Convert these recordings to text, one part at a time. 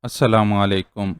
السلام علیکم۔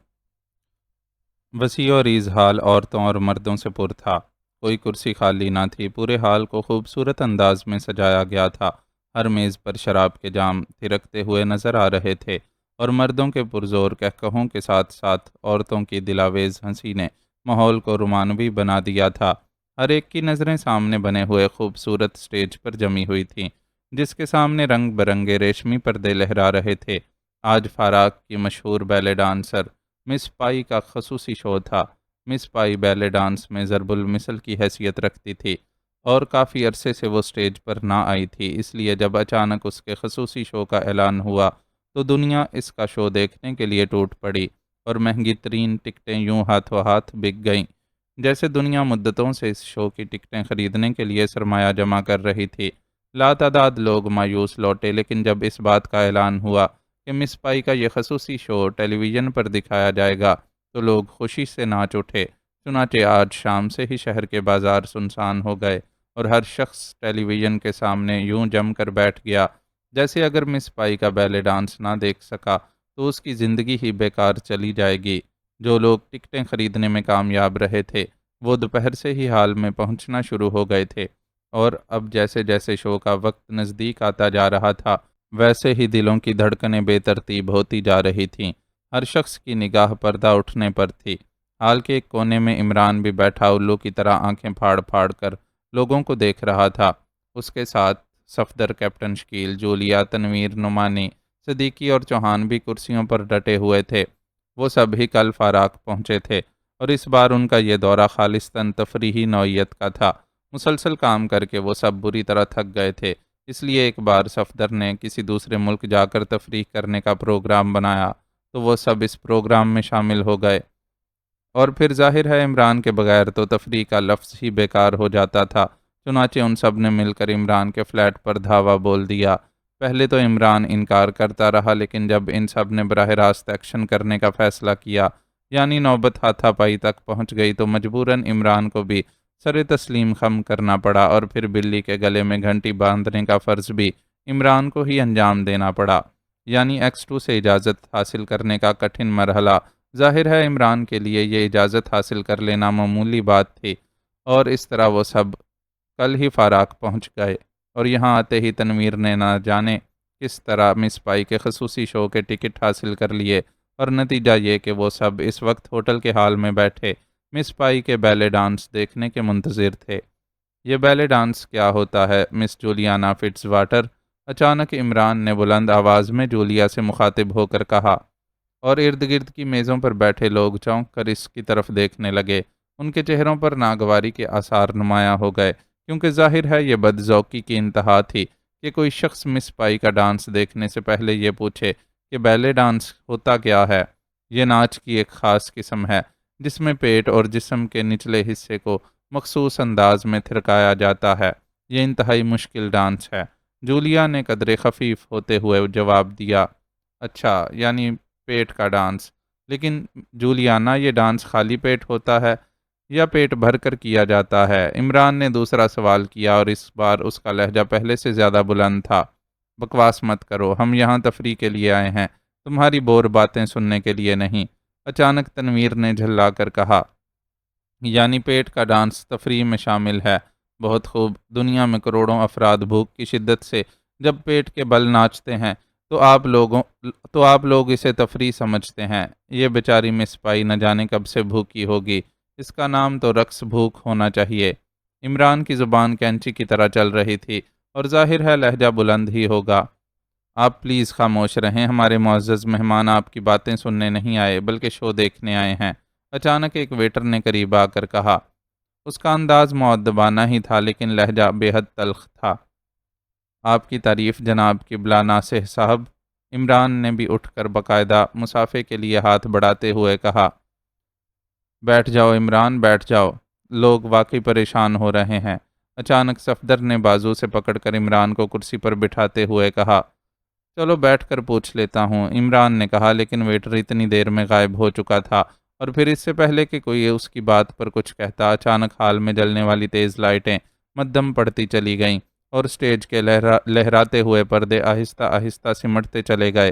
وسیع و ریز ہال عورتوں اور مردوں سے پر تھا، کوئی کرسی خالی نہ تھی۔ پورے ہال کو خوبصورت انداز میں سجایا گیا تھا۔ ہر میز پر شراب کے جام تھرکتے ہوئے نظر آ رہے تھے، اور مردوں کے پرزور کہکہوں کے ساتھ ساتھ عورتوں کی دلاویز ہنسی نے ماحول کو رومانوی بنا دیا تھا۔ ہر ایک کی نظریں سامنے بنے ہوئے خوبصورت سٹیج پر جمی ہوئی تھیں، جس کے سامنے رنگ برنگے ریشمی پردے لہرا رہے تھے۔ آج فاراق کی مشہور بیلے ڈانسر مس پائی کا خصوصی شو تھا۔ مس پائی بیلے ڈانس میں ضرب المثل کی حیثیت رکھتی تھی، اور کافی عرصے سے وہ سٹیج پر نہ آئی تھی، اس لیے جب اچانک اس کے خصوصی شو کا اعلان ہوا تو دنیا اس کا شو دیکھنے کے لیے ٹوٹ پڑی، اور مہنگی ترین ٹکٹیں یوں ہاتھوں ہاتھ بک گئیں جیسے دنیا مدتوں سے اس شو کی ٹکٹیں خریدنے کے لیے سرمایہ جمع کر رہی تھی۔ لاتعداد لوگ مایوس لوٹے، لیکن جب اس بات کا اعلان ہوا کہ مس پائی کا یہ خصوصی شو ٹیلی ویژن پر دکھایا جائے گا تو لوگ خوشی سے ناچ اٹھے۔ چنانچہ آج شام سے ہی شہر کے بازار سنسان ہو گئے، اور ہر شخص ٹیلی ویژن کے سامنے یوں جم کر بیٹھ گیا جیسے اگر مس پائی کا بیلے ڈانس نہ دیکھ سکا تو اس کی زندگی ہی بیکار چلی جائے گی۔ جو لوگ ٹکٹیں خریدنے میں کامیاب رہے تھے وہ دوپہر سے ہی ہال میں پہنچنا شروع ہو گئے تھے، اور اب جیسے جیسے شو کا وقت نزدیک آتا جا رہا تھا ویسے ہی دلوں کی دھڑکنیں بے ترتیب ہوتی جا رہی تھیں۔ ہر شخص کی نگاہ پردہ اٹھنے پر تھی۔ ہال کے ایک کونے میں عمران بھی بیٹھا الو کی طرح آنکھیں پھاڑ پھاڑ کر لوگوں کو دیکھ رہا تھا۔ اس کے ساتھ صفدر، کیپٹن شکیل، جولیا، تنویر، نعمانی، صدیقی اور چوہان بھی کرسیوں پر ڈٹے ہوئے تھے۔ وہ سب ہی کل فاراق پہنچے تھے، اور اس بار ان کا یہ دورہ خالصتاً تفریحی نوعیت کا تھا۔ مسلسل کام کر کے وہ سب بری طرح تھک گئے تھے، اس لیے ایک بار صفدر نے کسی دوسرے ملک جا کر تفریح کرنے کا پروگرام بنایا تو وہ سب اس پروگرام میں شامل ہو گئے، اور پھر ظاہر ہے عمران کے بغیر تو تفریح کا لفظ ہی بیکار ہو جاتا تھا۔ چنانچہ ان سب نے مل کر عمران کے فلیٹ پر دھاوا بول دیا۔ پہلے تو عمران انکار کرتا رہا، لیکن جب ان سب نے براہ راست ایکشن کرنے کا فیصلہ کیا، یعنی نوبت ہاتھا پائی تک پہنچ گئی، تو مجبوراً عمران کو بھی سر تسلیم خم کرنا پڑا، اور پھر بلی کے گلے میں گھنٹی باندھنے کا فرض بھی عمران کو ہی انجام دینا پڑا، یعنی ایکس 2 سے اجازت حاصل کرنے کا کٹھن مرحلہ۔ ظاہر ہے عمران کے لیے یہ اجازت حاصل کر لینا معمولی بات تھی، اور اس طرح وہ سب کل ہی فاراق پہنچ گئے، اور یہاں آتے ہی تنویر نے نہ جانے کس طرح مس پائی کے خصوصی شو کے ٹکٹ حاصل کر لیے، اور نتیجہ یہ کہ وہ سب اس وقت ہوٹل کے ہال میں بیٹھے مس پائی کے بیلے ڈانس دیکھنے کے منتظر تھے۔ یہ بیلے ڈانس کیا ہوتا ہے مس جولیانا فٹز واٹر؟ اچانک عمران نے بلند آواز میں جولیا سے مخاطب ہو کر کہا، اور ارد گرد کی میزوں پر بیٹھے لوگ چونک کر اس کی طرف دیکھنے لگے۔ ان کے چہروں پر ناگواری کے آثار نمایاں ہو گئے، کیونکہ ظاہر ہے یہ بدذوقی کی انتہا تھی کہ کوئی شخص مس پائی کا ڈانس دیکھنے سے پہلے یہ پوچھے کہ بیلے ڈانس ہوتا کیا ہے۔ یہ ناچ کی ایک خاص قسم ہے جس میں پیٹ اور جسم کے نچلے حصے کو مخصوص انداز میں تھرکایا جاتا ہے۔ یہ انتہائی مشکل ڈانس ہے۔ جولیا نے قدرے خفیف ہوتے ہوئے جواب دیا، اچھا، یعنی پیٹ کا ڈانس۔ لیکن جولیانا، یہ ڈانس خالی پیٹ ہوتا ہے یا پیٹ بھر کر کیا جاتا ہے؟ عمران نے دوسرا سوال کیا، اور اس بار اس کا لہجہ پہلے سے زیادہ بلند تھا۔ بکواس مت کرو، ہم یہاں تفریح کے لیے آئے ہیں، تمہاری بور باتیں سننے کے لیے نہیں۔ اچانک تنویر نے جھلا کر کہا، یعنی پیٹ کا ڈانس تفریح میں شامل ہے؟ بہت خوب۔ دنیا میں کروڑوں افراد بھوک کی شدت سے جب پیٹ کے بل ناچتے ہیں تو آپ لوگ اسے تفریح سمجھتے ہیں۔ یہ بیچاری مس پائی نہ جانے کب سے بھوکی ہوگی، اس کا نام تو رقص بھوک ہونا چاہیے۔ عمران کی زبان کینچی کی طرح چل رہی تھی، اور ظاہر ہے لہجہ بلند ہی ہوگا۔ آپ پلیز خاموش رہیں، ہمارے معزز مہمان آپ کی باتیں سننے نہیں آئے بلکہ شو دیکھنے آئے ہیں۔ اچانک ایک ویٹر نے قریب آ کر کہا۔ اس کا انداز مؤدبانہ ہی تھا، لیکن لہجہ بے حد تلخ تھا۔ آپ کی تعریف جناب قبلہ ناصح صاحب۔ عمران نے بھی اٹھ کر باقاعدہ مصافحے کے لیے ہاتھ بڑھاتے ہوئے کہا، بیٹھ جاؤ عمران، بیٹھ جاؤ، لوگ واقعی پریشان ہو رہے ہیں۔ اچانک صفدر نے بازو سے پکڑ کر عمران کو کرسی پر بٹھاتے ہوئے کہا، چلو بیٹھ کر پوچھ لیتا ہوں۔ عمران نے کہا، لیکن ویٹر اتنی دیر میں غائب ہو چکا تھا، اور پھر اس سے پہلے کہ کوئی اس کی بات پر کچھ کہتا، اچانک ہال میں جلنے والی تیز لائٹیں مدھم پڑتی چلی گئیں، اور سٹیج کے لہراتے ہوئے پردے آہستہ آہستہ سمٹتے چلے گئے۔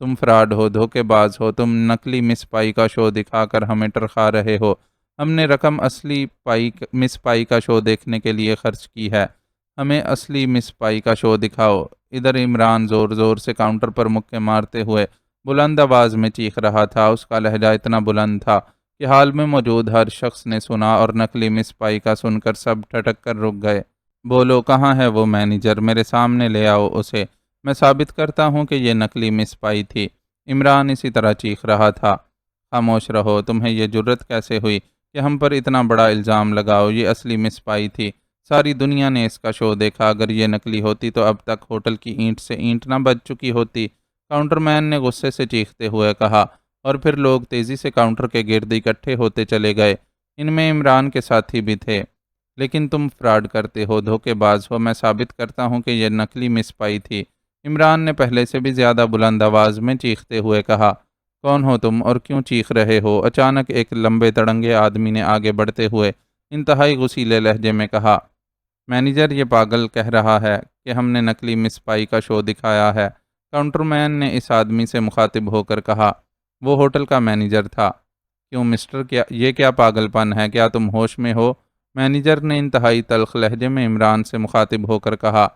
تم فراڈ ہو، دھوکے باز ہو، تم نقلی مس پائی کا شو دکھا کر ہمیں ٹرخا رہے ہو۔ ہم نے رقم اصلی مس پائی کا شو دیکھنے کے لیے خرچ کی ہے، ہمیں اصلی مس پائی کا شو دکھاؤ۔ ادھر عمران زور زور سے کاؤنٹر پر مکے مارتے ہوئے بلند آواز میں چیخ رہا تھا۔ اس کا لہجہ اتنا بلند تھا کہ حال میں موجود ہر شخص نے سنا، اور نقلی مس پائی کا سن کر سب ٹھٹک کر رک گئے۔ بولو، کہاں ہے وہ مینیجر؟ میرے سامنے لے آؤ اسے، میں ثابت کرتا ہوں کہ یہ نقلی مس پائی تھی۔ عمران اسی طرح چیخ رہا تھا۔ خاموش رہو، تمہیں یہ جرت کیسے ہوئی کہ ہم پر اتنا بڑا الزام لگاؤ؟ یہ اصلی مس پائی تھی، ساری دنیا نے اس کا شو دیکھا۔ اگر یہ نقلی ہوتی تو اب تک ہوٹل کی اینٹ سے اینٹ نہ بچ چکی ہوتی، کاؤنٹر مین نے غصے سے چیختے ہوئے کہا، اور پھر لوگ تیزی سے کاؤنٹر کے گرد اکٹھے ہوتے چلے گئے۔ ان میں عمران کے ساتھی بھی تھے۔ لیکن تم فراڈ کرتے ہو، دھوکے باز ہو، میں ثابت کرتا ہوں کہ یہ نقلی مس پائی تھی۔ عمران نے پہلے سے بھی زیادہ بلند آواز میں چیختے ہوئے کہا۔ کون ہو تم اور کیوں چیخ رہے ہو؟ اچانک ایک لمبے تڑنگے آدمی نے آگے بڑھتے ہوئے انتہائی غصیلے لہجے میں کہا، مینیجر، یہ پاگل کہہ رہا ہے کہ ہم نے نقلی مس پائی کا شو دکھایا ہے۔ کاؤنٹر مین نے اس آدمی سے مخاطب ہو کر کہا، وہ ہوٹل کا مینیجر تھا۔ کیوں مسٹر، یہ کیا پاگل پن ہے؟ کیا تم ہوش میں ہو؟ مینیجر نے انتہائی تلخ لہجے میں عمران سے مخاطب ہو کر کہا،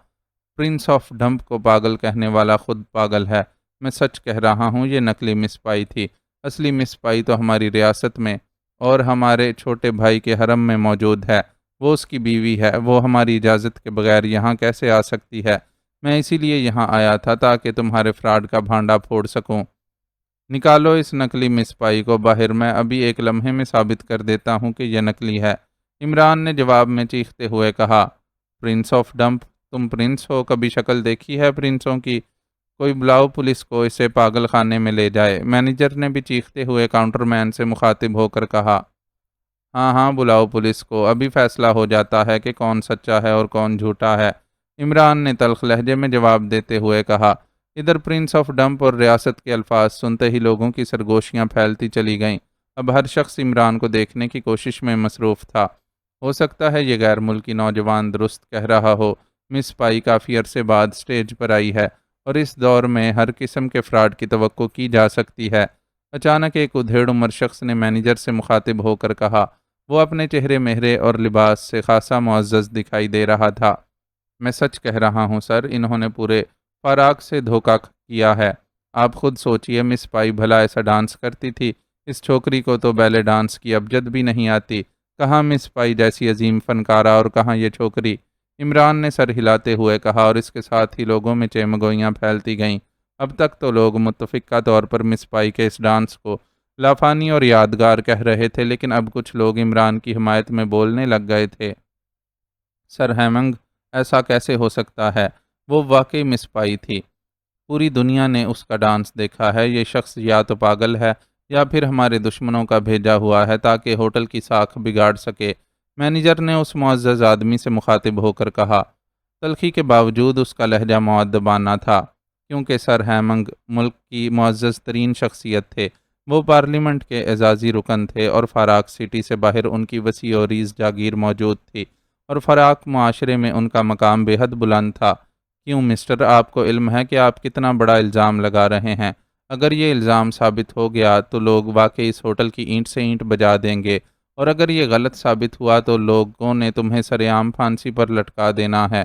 پرنس آف ڈمپ کو پاگل کہنے والا خود پاگل ہے۔ میں سچ کہہ رہا ہوں، یہ نقلی مس پائی تھی۔ اصلی مس پائی تو ہماری ریاست میں اور ہمارے چھوٹے بھائی کے حرم میں موجود ہے۔ وہ اس کی بیوی ہے، وہ ہماری اجازت کے بغیر یہاں کیسے آ سکتی ہے؟ میں اسی لیے یہاں آیا تھا تاکہ تمہارے فراڈ کا بھانڈا پھوڑ سکوں۔ نکالو اس نقلی مس پائی کو باہر، میں ابھی ایک لمحے میں ثابت کر دیتا ہوں کہ یہ نقلی ہے۔ عمران نے جواب میں چیختے ہوئے کہا، پرنس آف ڈمپ؟ تم پرنس ہو؟ کبھی شکل دیکھی ہے پرنسوں کی؟ کوئی بلاؤ پولیس کو، اسے پاگل خانے میں لے جائے۔ مینیجر نے بھی چیختے ہوئے کاؤنٹر مین سے مخاطب ہو کر کہا، ہاں ہاں، بلاؤ پولیس کو، ابھی فیصلہ ہو جاتا ہے کہ کون سچا ہے اور کون جھوٹا ہے۔ عمران نے تلخ لہجے میں جواب دیتے ہوئے کہا۔ ادھر پرنس آف ڈمپ اور ریاست کے الفاظ سنتے ہی لوگوں کی سرگوشیاں پھیلتی چلی گئیں۔ اب ہر شخص عمران کو دیکھنے کی کوشش میں مصروف تھا۔ ہو سکتا ہے یہ غیر ملکی نوجوان درست کہہ رہا ہو، مس پائی کافی عرصے بعد سٹیج پر آئی ہے، اور اس دور میں ہر قسم کے فراڈ کی توقع کی جا سکتی ہے۔ اچانک ایک ادھیڑ عمر شخص نے مینیجر سے مخاطب ہو کر کہا، وہ اپنے چہرے مہرے اور لباس سے خاصا معزز دکھائی دے رہا تھا۔ میں سچ کہہ رہا ہوں سر، انہوں نے پورے فراق سے دھوکہ کیا ہے۔ آپ خود سوچئے، مس پائی بھلا ایسا ڈانس کرتی تھی؟ اس چھوکری کو تو بیلے ڈانس کی ابجد بھی نہیں آتی۔ کہاں مس پائی جیسی عظیم فنکارہ اور کہاں یہ چھوکری؟ عمران نے سر ہلاتے ہوئے کہا، اور اس کے ساتھ ہی لوگوں میں چیمگوئیاں پھیلتی گئیں۔ اب تک تو لوگ متفقہ طور پر مس پائی کے اس ڈانس کو لافانی اور یادگار کہہ رہے تھے، لیکن اب کچھ لوگ عمران کی حمایت میں بولنے لگ گئے تھے۔ سر ہیمنگ، ایسا کیسے ہو سکتا ہے؟ وہ واقعی مس پائی تھی۔ پوری دنیا نے اس کا ڈانس دیکھا ہے۔ یہ شخص یا تو پاگل ہے یا پھر ہمارے دشمنوں کا بھیجا ہوا ہے تاکہ ہوٹل کی ساکھ بگاڑ سکے۔ مینیجر نے اس معزز آدمی سے مخاطب ہو کر کہا۔ تلخی کے باوجود اس کا لہجہ مؤدبانہ تھا، کیونکہ سر ہیمنگ ملک کی معزز ترین شخصیت تھے۔ وہ پارلیمنٹ کے اعزازی رکن تھے، اور فراق سٹی سے باہر ان کی وسیع و عریض جاگیر موجود تھی، اور فراق معاشرے میں ان کا مقام بے حد بلند تھا۔ کیوں مسٹر، آپ کو علم ہے کہ آپ کتنا بڑا الزام لگا رہے ہیں؟ اگر یہ الزام ثابت ہو گیا تو لوگ واقعی اس ہوٹل کی اینٹ سے اینٹ بجا دیں گے، اور اگر یہ غلط ثابت ہوا تو لوگوں نے تمہیں سر عام پھانسی پر لٹکا دینا ہے۔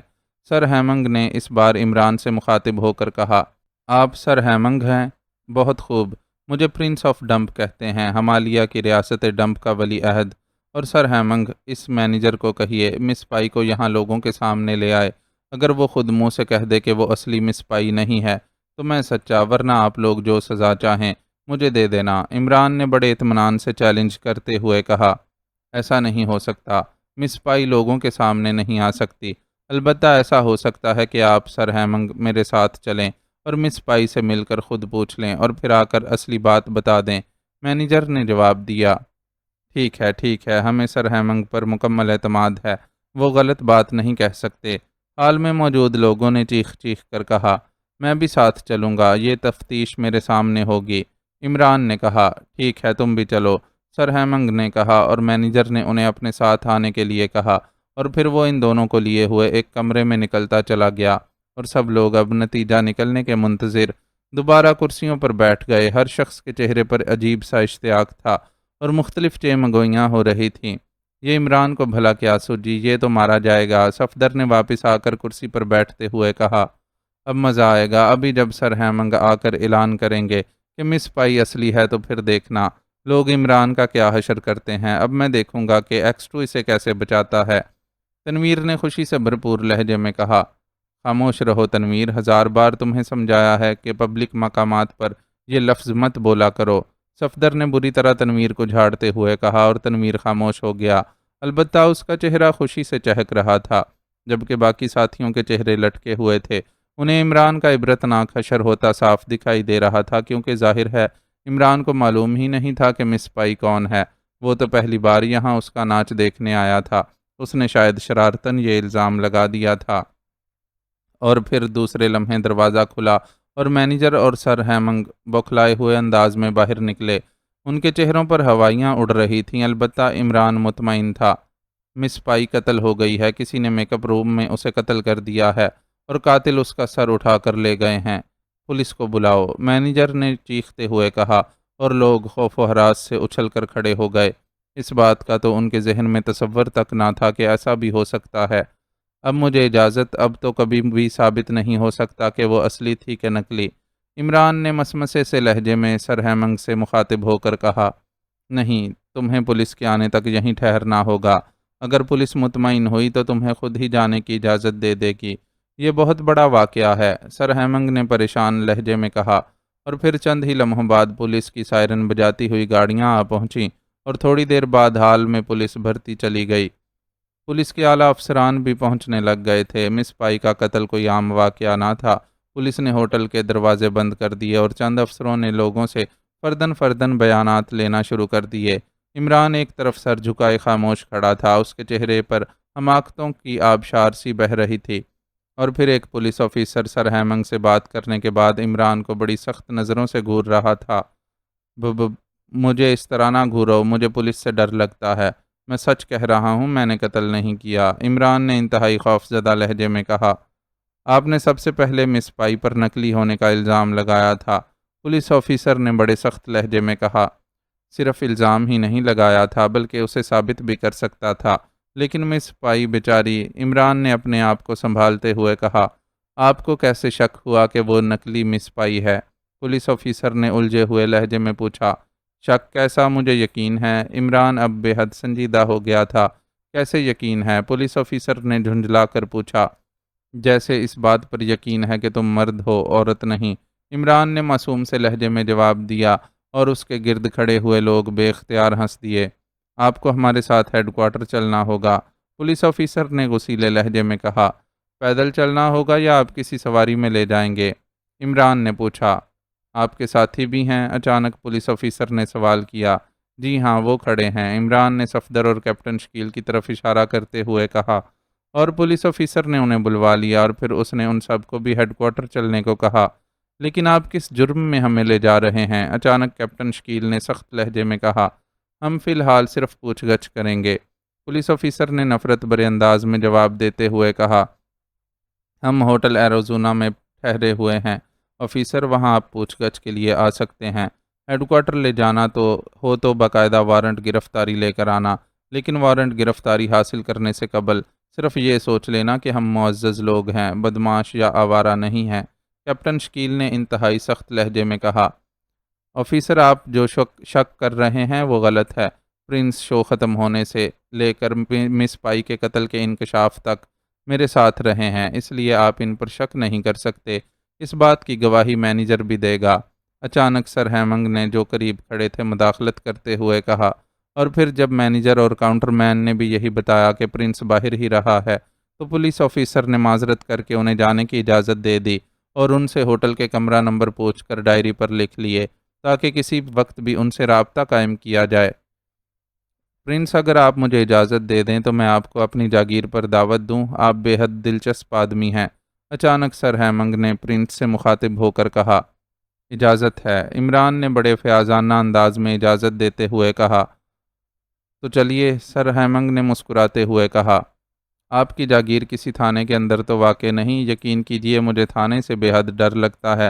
سر ہیمنگ نے اس بار عمران سے مخاطب ہو کر کہا، آپ سر ہیمنگ ہیں؟ بہت خوب، مجھے پرنس آف ڈمپ کہتے ہیں، ہمالیہ کی ریاست ڈمپ کا ولی عہد۔ اور سر ہیمنگ، اس مینیجر کو کہیے مس پائی کو یہاں لوگوں کے سامنے لے آئے۔ اگر وہ خود منہ سے کہہ دے کہ وہ اصلی مس پائی نہیں ہے تو میں سچا، ورنہ آپ لوگ جو سزا چاہیں مجھے دے دینا۔ عمران نے بڑے اطمینان سے چیلنج کرتے ہوئے کہا، ایسا نہیں ہو سکتا، مس پائی لوگوں کے سامنے نہیں آ سکتی۔ البتہ ایسا ہو سکتا ہے کہ آپ سر ہیمنگ میرے ساتھ چلیں اور مس پائی سے مل کر خود پوچھ لیں، اور پھر آ کر اصلی بات بتا دیں۔ مینیجر نے جواب دیا، ٹھیک ہے، ہمیں سر ہیمنگ پر مکمل اعتماد ہے، وہ غلط بات نہیں کہہ سکتے۔ حال میں موجود لوگوں نے چیخ چیخ کر کہا، میں بھی ساتھ چلوں گا، یہ تفتیش میرے سامنے ہوگی۔ عمران نے کہا، ٹھیک ہے، تم بھی چلو، سر ہیمنگ نے کہا، اور مینیجر نے انہیں اپنے ساتھ آنے کے لیے کہا، اور پھر وہ ان دونوں کو لیے ہوئے ایک کمرے میں نکلتا چلا گیا، اور سب لوگ اب نتیجہ نکلنے کے منتظر دوبارہ کرسیوں پر بیٹھ گئے۔ ہر شخص کے چہرے پر عجیب سا اشتیاق تھا اور مختلف چیمگوئیاں ہو رہی تھیں۔ یہ عمران کو بھلا کیا سوجی، یہ تو مارا جائے گا۔ صفدر نے واپس آ کر کرسی پر بیٹھتے ہوئے کہا، اب مزہ آئے گا، ابھی جب سر ہیمنگ آ کر اعلان کریں گے کہ مس پائی اصلی ہے تو پھر دیکھنا لوگ عمران کا کیا حشر کرتے ہیں۔ اب میں دیکھوں گا کہ ایکس 2 اسے کیسے بچاتا ہے۔ تنویر نے خوشی سے بھرپور لہجے میں کہا، خاموش رہو تنویر، 1000 بار تمہیں سمجھایا ہے کہ پبلک مقامات پر یہ لفظ مت بولا کرو۔ صفدر نے بری طرح تنویر کو جھاڑتے ہوئے کہا اور تنویر خاموش ہو گیا۔ البتہ اس کا چہرہ خوشی سے چہک رہا تھا، جبکہ باقی ساتھیوں کے چہرے لٹکے ہوئے تھے۔ انہیں عمران کا عبرتناک حشر ہوتا صاف دکھائی دے رہا تھا، کیونکہ ظاہر ہے عمران کو معلوم ہی نہیں تھا کہ مس پائی کون ہے۔ وہ تو پہلی بار یہاں اس کا ناچ دیکھنے آیا تھا۔ اس نے شاید شرارتاً یہ الزام لگا دیا تھا۔ اور پھر دوسرے لمحے دروازہ کھلا اور مینیجر اور سر ہیمنگ بوکھلائے ہوئے انداز میں باہر نکلے۔ ان کے چہروں پر ہوائیاں اڑ رہی تھیں، البتہ عمران مطمئن تھا۔ مس پائی قتل ہو گئی ہے، کسی نے میک اپ روم میں اسے قتل کر دیا ہے اور قاتل اس کا سر اٹھا کر لے گئے ہیں۔ پولیس کو بلاؤ، مینیجر نے چیختے ہوئے کہا، اور لوگ خوف و ہراس سے اچھل کر کھڑے ہو گئے۔ اس بات کا تو ان کے ذہن میں تصور تک نہ تھا کہ ایسا بھی ہو سکتا ہے۔ اب مجھے اجازت، اب تو کبھی بھی ثابت نہیں ہو سکتا کہ وہ اصلی تھی کہ نکلی۔ عمران نے مسمسے سے لہجے میں سر ہیمنگ سے مخاطب ہو کر کہا، نہیں، تمہیں پولیس کے آنے تک یہیں ٹھہرنا ہوگا۔ اگر پولیس مطمئن ہوئی تو تمہیں خود ہی جانے کی اجازت دے دے گی۔ یہ بہت بڑا واقعہ ہے، سر ہیمنگ نے پریشان لہجے میں کہا، اور پھر چند ہی لمحوں بعد پولیس کی سائرن بجاتی ہوئی گاڑیاں آ پہنچیں اور تھوڑی دیر بعد ہال میں پولیس بھرتی چلی گئی۔ پولیس کے اعلیٰ افسران بھی پہنچنے لگ گئے تھے۔ مس پائی کا قتل کوئی عام واقعہ نہ تھا۔ پولیس نے ہوٹل کے دروازے بند کر دیے اور چند افسروں نے لوگوں سے فردن فردن بیانات لینا شروع کر دیے۔ عمران ایک طرف سر جھکائے خاموش کھڑا تھا، اس کے چہرے پر حماقتوں کی آبشار سی بہہ رہی تھی۔ اور پھر ایک پولیس آفیسر سر ہیمنگ سے بات کرنے کے بعد عمران کو بڑی سخت نظروں سے گھور رہا تھا۔ مجھے اس طرح نہ گھورو، مجھے پولیس سے ڈر لگتا ہے۔ میں سچ کہہ رہا ہوں، میں نے قتل نہیں کیا، عمران نے انتہائی خوفزدہ لہجے میں کہا۔ آپ نے سب سے پہلے مس پائی پر نکلی ہونے کا الزام لگایا تھا، پولیس آفیسر نے بڑے سخت لہجے میں کہا۔ صرف الزام ہی نہیں لگایا تھا، بلکہ اسے ثابت بھی کر سکتا تھا۔ لیکن مس پائی بیچاری، عمران نے اپنے آپ کو سنبھالتے ہوئے کہا، آپ کو کیسے شک ہوا کہ وہ نکلی مس پائی ہے؟ پولیس آفیسر نے الجھے ہوئے لہجے میں پوچھا۔ شک کیسا؟ مجھے یقین ہے۔ عمران اب بے حد سنجیدہ ہو گیا تھا۔ کیسے یقین ہے؟ پولیس آفیسر نے جھنجھلا کر پوچھا۔ جیسے اس بات پر یقین ہے کہ تم مرد ہو، عورت نہیں، عمران نے معصوم سے لہجے میں جواب دیا، اور اس کے گرد کھڑے ہوئے لوگ بے اختیار ہنس دیے۔ آپ کو ہمارے ساتھ ہیڈ کوارٹر چلنا ہوگا، پولیس آفیسر نے غصیلے لہجے میں کہا۔ پیدل چلنا ہوگا یا آپ کسی سواری میں لے جائیں گے؟ عمران نے پوچھا۔ آپ کے ساتھی بھی ہیں؟ اچانک پولیس آفیسر نے سوال کیا۔ جی ہاں، وہ کھڑے ہیں، عمران نے صفدر اور کیپٹن شکیل کی طرف اشارہ کرتے ہوئے کہا، اور پولیس آفیسر نے انہیں بلوا لیا اور پھر اس نے ان سب کو بھی ہیڈ کوارٹر چلنے کو کہا۔ لیکن آپ کس جرم میں ہمیں لے جا رہے ہیں؟ اچانک کیپٹن شکیل نے سخت لہجے میں کہا۔ ہم فی الحال صرف پوچھ گچھ کریں گے، پولیس آفیسر نے نفرت بھرے انداز میں جواب دیتے ہوئے کہا۔ ہم ہوٹل ایروزونا میں ٹھہرے ہوئے ہیں آفیسر، وہاں آپ پوچھ گچھ کے لیے آ سکتے ہیں۔ ہیڈ کوارٹر لے جانا تو باقاعدہ وارنٹ گرفتاری لے کر آنا، لیکن وارنٹ گرفتاری حاصل کرنے سے قبل صرف یہ سوچ لینا کہ ہم معزز لوگ ہیں، بدمعاش یا آوارہ نہیں ہیں، کیپٹن شکیل نے انتہائی سخت لہجے میں کہا۔ آفیسر، آپ جو شک کر رہے ہیں وہ غلط ہے۔ پرنس شو ختم ہونے سے لے کر مس پائی کے قتل کے انکشاف تک میرے ساتھ رہے ہیں، اس لیے آپ ان پر شک نہیں کر سکتے۔ اس بات کی گواہی مینیجر بھی دے گا۔ اچانک سر ہیمنگ نے جو قریب کھڑے تھے مداخلت کرتے ہوئے کہا، اور پھر جب مینیجر اور کاؤنٹر مین نے بھی یہی بتایا کہ پرنس باہر ہی رہا ہے، تو پولیس آفیسر نے معذرت کر کے انہیں جانے کی اجازت دے دی اور ان سے ہوٹل کے کمرہ نمبر پوچھ کر ڈائری پر لکھ لیے تاکہ کسی وقت بھی ان سے رابطہ قائم کیا جائے۔ پرنس، اگر آپ مجھے اجازت دے دیں تو میں آپ کو اپنی جاگیر پر دعوت دوں، آپ بے حد دلچسپ آدمی ہیں۔ اچانک سر ہیمنگ نے پرنس سے مخاطب ہو کر کہا۔ اجازت ہے، عمران نے بڑے فیاضانہ انداز میں اجازت دیتے ہوئے کہا۔ تو چلیے، سر ہیمنگ نے مسکراتے ہوئے کہا۔ آپ کی جاگیر کسی تھانے کے اندر تو واقع نہیں، یقین کیجیے مجھے تھانے سے بے حد ڈر لگتا ہے،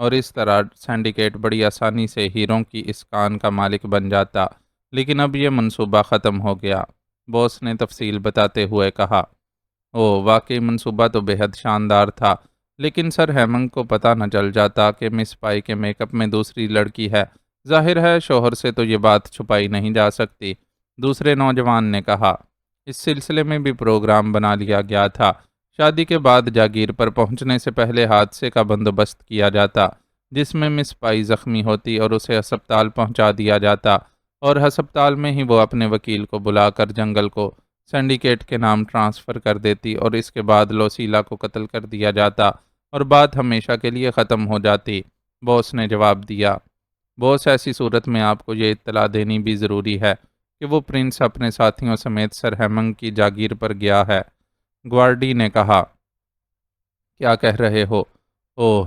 اور اس طرح سنڈیکیٹ بڑی آسانی سے ہیروں کی اس کان کا مالک بن جاتا، لیکن اب یہ منصوبہ ختم ہو گیا۔ باس نے تفصیل بتاتے ہوئے کہا، واقعی منصوبہ تو بے حد شاندار تھا، لیکن سر ہیمنگ کو پتہ نہ چل جاتا کہ مس پائی کے میک اپ میں دوسری لڑکی ہے۔ ظاہر ہے شوہر سے تو یہ بات چھپائی نہیں جا سکتی، دوسرے نوجوان نے کہا۔ اس سلسلے میں بھی پروگرام بنا لیا گیا تھا۔ شادی کے بعد جاگیر پر پہنچنے سے پہلے حادثے کا بندوبست کیا جاتا، جس میں مس پائی زخمی ہوتی اور اسے ہسپتال پہنچا دیا جاتا، اور ہسپتال میں ہی وہ اپنے وکیل کو بلا کر جنگل کو سنڈیکیٹ کے نام ٹرانسفر کر دیتی، اور اس کے بعد لوسیلا کو قتل کر دیا جاتا اور بات ہمیشہ کے لیے ختم ہو جاتی، باس نے جواب دیا۔ باس، ایسی صورت میں آپ کو یہ اطلاع دینی بھی ضروری ہے کہ وہ پرنس اپنے ساتھیوں سمیت سر ہیمنگ کی جاگیر پر گیا ہے۔ گوارڈی نے کہا، کیا کہہ رہے ہو؟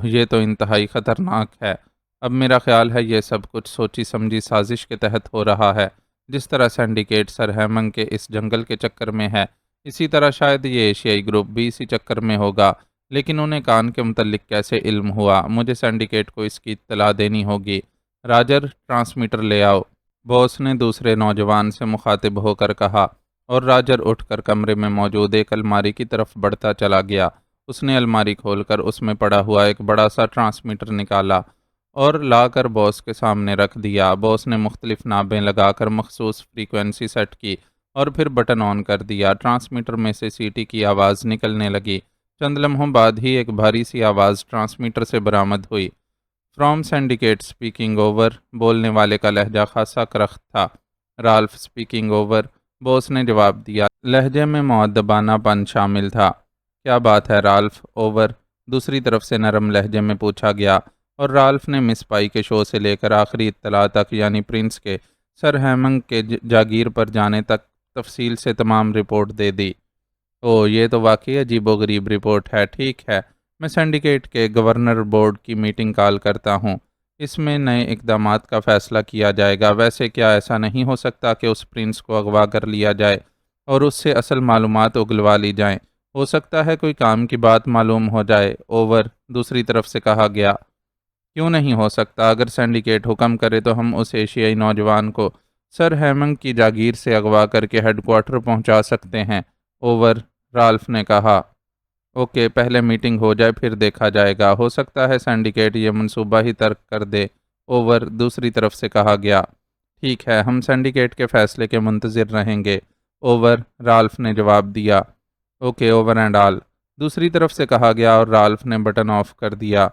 یہ تو انتہائی خطرناک ہے۔ اب میرا خیال ہے یہ سب کچھ سوچی سمجھی سازش کے تحت ہو رہا ہے۔ جس طرح سنڈیکیٹ سر ہیمنگ کے اس جنگل کے چکر میں ہے، اسی طرح شاید یہ ایشیائی گروپ بھی اسی چکر میں ہوگا، لیکن انہیں کان کے متعلق کیسے علم ہوا؟ مجھے سنڈیکیٹ کو اس کی اطلاع دینی ہوگی۔ راجر، ٹرانسمیٹر لے آؤ، باس نے دوسرے نوجوان سے مخاطب ہو کر کہا، اور راجر اٹھ کر کمرے میں موجود ایک الماری کی طرف بڑھتا چلا گیا۔ اس نے الماری کھول کر اس میں پڑا ہوا ایک بڑا سا ٹرانسمیٹر نکالا اور لا کر باس کے سامنے رکھ دیا۔ باس نے مختلف نابیں لگا کر مخصوص فریکوینسی سیٹ کی اور پھر بٹن آن کر دیا۔ ٹرانسمیٹر میں سے سیٹی کی آواز نکلنے لگی۔ چند لمحوں بعد ہی ایک بھاری سی آواز ٹرانسمیٹر سے برآمد ہوئی۔ From سینڈیکیٹ speaking over. بولنے والے کا لہجہ خاصا کرخت تھا۔ رالف اسپیکنگ اوور، باس نے جواب دیا۔ لہجے میں مؤدبانہ پن شامل تھا۔ کیا بات ہے رالف؟ اوور، دوسری طرف سے نرم لہجے میں پوچھا گیا، اور رالف نے مس پائی کے شو سے لے کر آخری اطلاع تک، یعنی پرنس کے سر ہیمنگ کے جاگیر پر جانے تک تفصیل سے تمام رپورٹ دے دی۔ یہ تو واقعی عجیب و غریب رپورٹ ہے۔ ٹھیک ہے، میں سنڈیکیٹ کے گورنر بورڈ کی میٹنگ کال کرتا ہوں۔ اس میں نئے اقدامات کا فیصلہ کیا جائے گا۔ ویسے کیا ایسا نہیں ہو سکتا کہ اس پرنس کو اغوا کر لیا جائے اور اس سے اصل معلومات اگلوا لی جائیں؟ ہو سکتا ہے کوئی کام کی بات معلوم ہو جائے۔ اوور، دوسری طرف سے کہا گیا۔ کیوں نہیں ہو سکتا؟ اگر سنڈیکیٹ حکم کرے تو ہم اس ایشیائی نوجوان کو سر ہیمنگ کی جاگیر سے اغوا کر کے ہیڈ کوارٹر پہنچا سکتے ہیں۔ اوور، رالف نے کہا۔ اوکے، پہلے میٹنگ ہو جائے پھر دیکھا جائے گا۔ ہو سکتا ہے سنڈیکیٹ یہ منصوبہ ہی ترک کر دے۔ اوور، دوسری طرف سے کہا گیا۔ ٹھیک ہے، ہم سنڈیکیٹ کے فیصلے کے منتظر رہیں گے۔ اوور، رالف نے جواب دیا۔ اوکے، اوور اینڈ آل، دوسری طرف سے کہا گیا، اور رالف نے بٹن آف کر دیا۔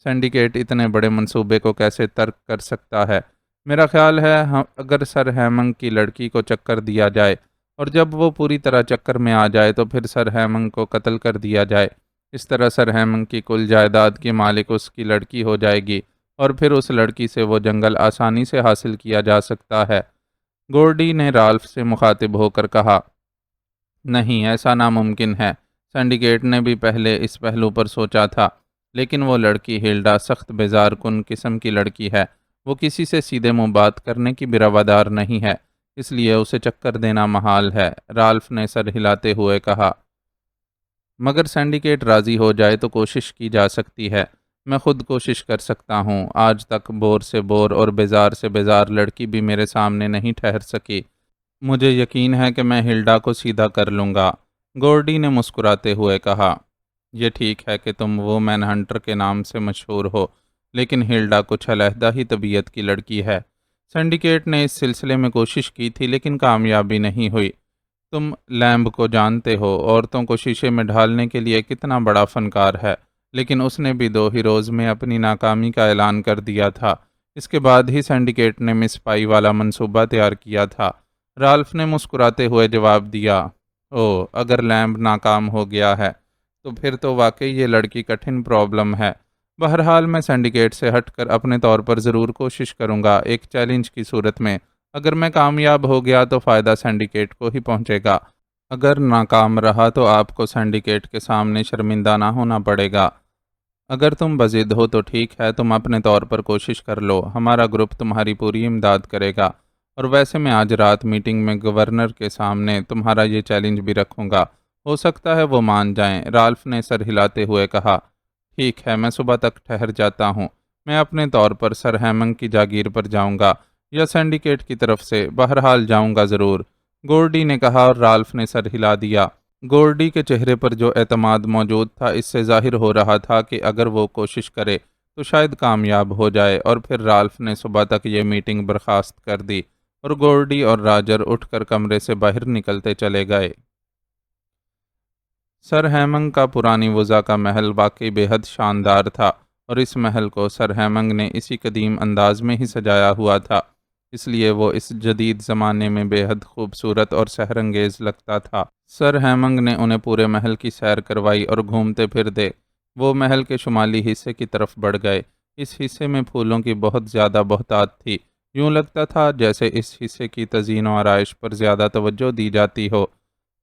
سنڈیکیٹ اتنے بڑے منصوبے کو کیسے ترک کر سکتا ہے؟ میرا خیال ہے اگر سر ہیمنگ کی لڑکی کو چکر دیا جائے اور جب وہ پوری طرح چکر میں آ جائے تو پھر سر ہیمنگ کو قتل کر دیا جائے۔ اس طرح سر ہیمنگ کی کل جائیداد کی مالک اس کی لڑکی ہو جائے گی، اور پھر اس لڑکی سے وہ جنگل آسانی سے حاصل کیا جا سکتا ہے۔ گورڈی نے رالف سے مخاطب ہو کر کہا، نہیں، ایسا ناممکن ہے۔ سنڈیکیٹ نے بھی پہلے اس پہلو پر سوچا تھا، لیکن وہ لڑکی ہیلڈا سخت بیزار کن قسم کی لڑکی ہے۔ وہ کسی سے سیدھے منہ بات کرنے کی بھی روادار نہیں ہے، اس لیے اسے چکر دینا محال ہے۔ رالف نے سر ہلاتے ہوئے کہا، مگر سنڈیکیٹ راضی ہو جائے تو کوشش کی جا سکتی ہے۔ میں خود کوشش کر سکتا ہوں۔ آج تک بور سے بور اور بیزار سے بیزار لڑکی بھی میرے سامنے نہیں ٹھہر سکی۔ مجھے یقین ہے کہ میں ہلڈا کو سیدھا کر لوں گا۔ گورڈی نے مسکراتے ہوئے کہا، یہ ٹھیک ہے کہ تم وہ مین ہنٹر کے نام سے مشہور ہو، لیکن ہلڈا کچھ علیحدہ ہی طبیعت کی لڑکی ہے۔ سنڈیکیٹ نے اس سلسلے میں کوشش کی تھی لیکن کامیابی نہیں ہوئی۔ تم لیمب کو جانتے ہو، عورتوں کو شیشے میں ڈھالنے کے لیے کتنا بڑا فنکار ہے، لیکن اس نے بھی 2 ہی روز میں اپنی ناکامی کا اعلان کر دیا تھا۔ اس کے بعد ہی سنڈیکیٹ نے مس پائی والا منصوبہ تیار کیا تھا۔ رالف نے مسکراتے ہوئے جواب دیا، اگر لیمب ناکام ہو گیا ہے تو پھر تو واقعی یہ لڑکی کٹھن پرابلم ہے۔ بہرحال میں سنڈیکیٹ سے ہٹ کر اپنے طور پر ضرور کوشش کروں گا۔ ایک چیلنج کی صورت میں اگر میں کامیاب ہو گیا تو فائدہ سنڈیکیٹ کو ہی پہنچے گا، اگر ناکام رہا تو آپ کو سنڈیکیٹ کے سامنے شرمندہ نہ ہونا پڑے گا۔ اگر تم بضد ہو تو ٹھیک ہے، تم اپنے طور پر کوشش کر لو، ہمارا گروپ تمہاری پوری امداد کرے گا۔ اور ویسے میں آج رات میٹنگ میں گورنر کے سامنے تمہارا یہ چیلنج بھی رکھوں گا، ہو سکتا ہے وہ مان جائیں۔ رالف نے سر ہلاتے ہوئے کہا، ٹھیک ہے، میں صبح تک ٹھہر جاتا ہوں۔ میں اپنے طور پر سر ہیمنگ کی جاگیر پر جاؤں گا یا سنڈیکیٹ کی طرف سے، بہرحال جاؤں گا ضرور، گورڈی نے کہا اور رالف نے سر ہلا دیا۔ گورڈی کے چہرے پر جو اعتماد موجود تھا، اس سے ظاہر ہو رہا تھا کہ اگر وہ کوشش کرے تو شاید کامیاب ہو جائے، اور پھر رالف نے صبح تک یہ میٹنگ برخاست کر دی اور گورڈی اور راجر اٹھ کر کمرے سے باہر نکلتے چلے گئے۔ سر ہیمنگ کا پرانی وضع کا محل واقعی بے حد شاندار تھا، اور اس محل کو سر ہیمنگ نے اسی قدیم انداز میں ہی سجایا ہوا تھا، اس لیے وہ اس جدید زمانے میں بے حد خوبصورت اور سحر انگیز لگتا تھا۔ سر ہیمنگ نے انہیں پورے محل کی سیر کروائی اور گھومتے پھرتے وہ محل کے شمالی حصے کی طرف بڑھ گئے۔ اس حصے میں پھولوں کی بہت زیادہ بہتات تھی، یوں لگتا تھا جیسے اس حصے کی تزئین و آرائش پر زیادہ توجہ دی جاتی ہو۔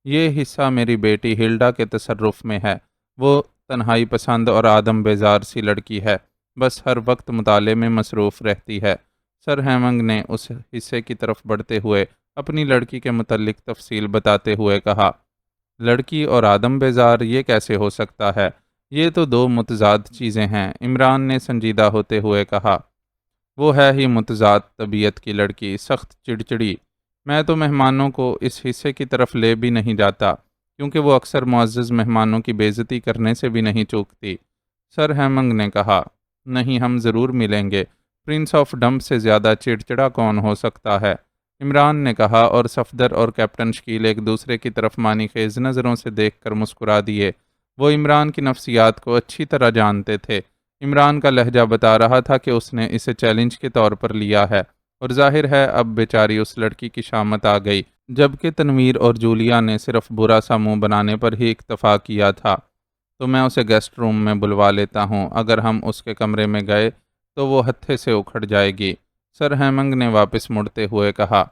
یہ حصہ میری بیٹی ہلڈا کے تصرف میں ہے، وہ تنہائی پسند اور آدم بیزار سی لڑکی ہے، بس ہر وقت مطالعے میں مصروف رہتی ہے۔ سر ہیمنگ نے اس حصے کی طرف بڑھتے ہوئے اپنی لڑکی کے متعلق تفصیل بتاتے ہوئے کہا، لڑکی اور آدم بیزار، یہ کیسے ہو سکتا ہے؟ یہ تو دو متضاد چیزیں ہیں، عمران نے سنجیدہ ہوتے ہوئے کہا۔ وہ ہے ہی متضاد طبیعت کی لڑکی، سخت چڑچڑی۔ میں تو مہمانوں کو اس حصے کی طرف لے بھی نہیں جاتا، کیونکہ وہ اکثر معزز مہمانوں کی بے عزتی کرنے سے بھی نہیں چوکتی۔ سر ہیمنگ نے کہا، نہیں، ہم ضرور ملیں گے، پرنس آف ڈمپ سے زیادہ چڑچڑا کون ہو سکتا ہے؟ عمران نے کہا، اور صفدر اور کیپٹن شکیل ایک دوسرے کی طرف معنی خیز نظروں سے دیکھ کر مسکرا دیے۔ وہ عمران کی نفسیات کو اچھی طرح جانتے تھے۔ عمران کا لہجہ بتا رہا تھا کہ اس نے اسے چیلنج کے طور پر لیا ہے، اور ظاہر ہے اب بیچاری اس لڑکی کی شامت آ گئی، جبکہ تنویر اور جولیا نے صرف برا سا منہ بنانے پر ہی اکتفا کیا تھا۔ تو میں اسے گیسٹ روم میں بلوا لیتا ہوں، اگر ہم اس کے کمرے میں گئے تو وہ ہتھے سے اکھڑ جائے گی۔ سر ہیمنگ نے واپس مڑتے ہوئے کہا،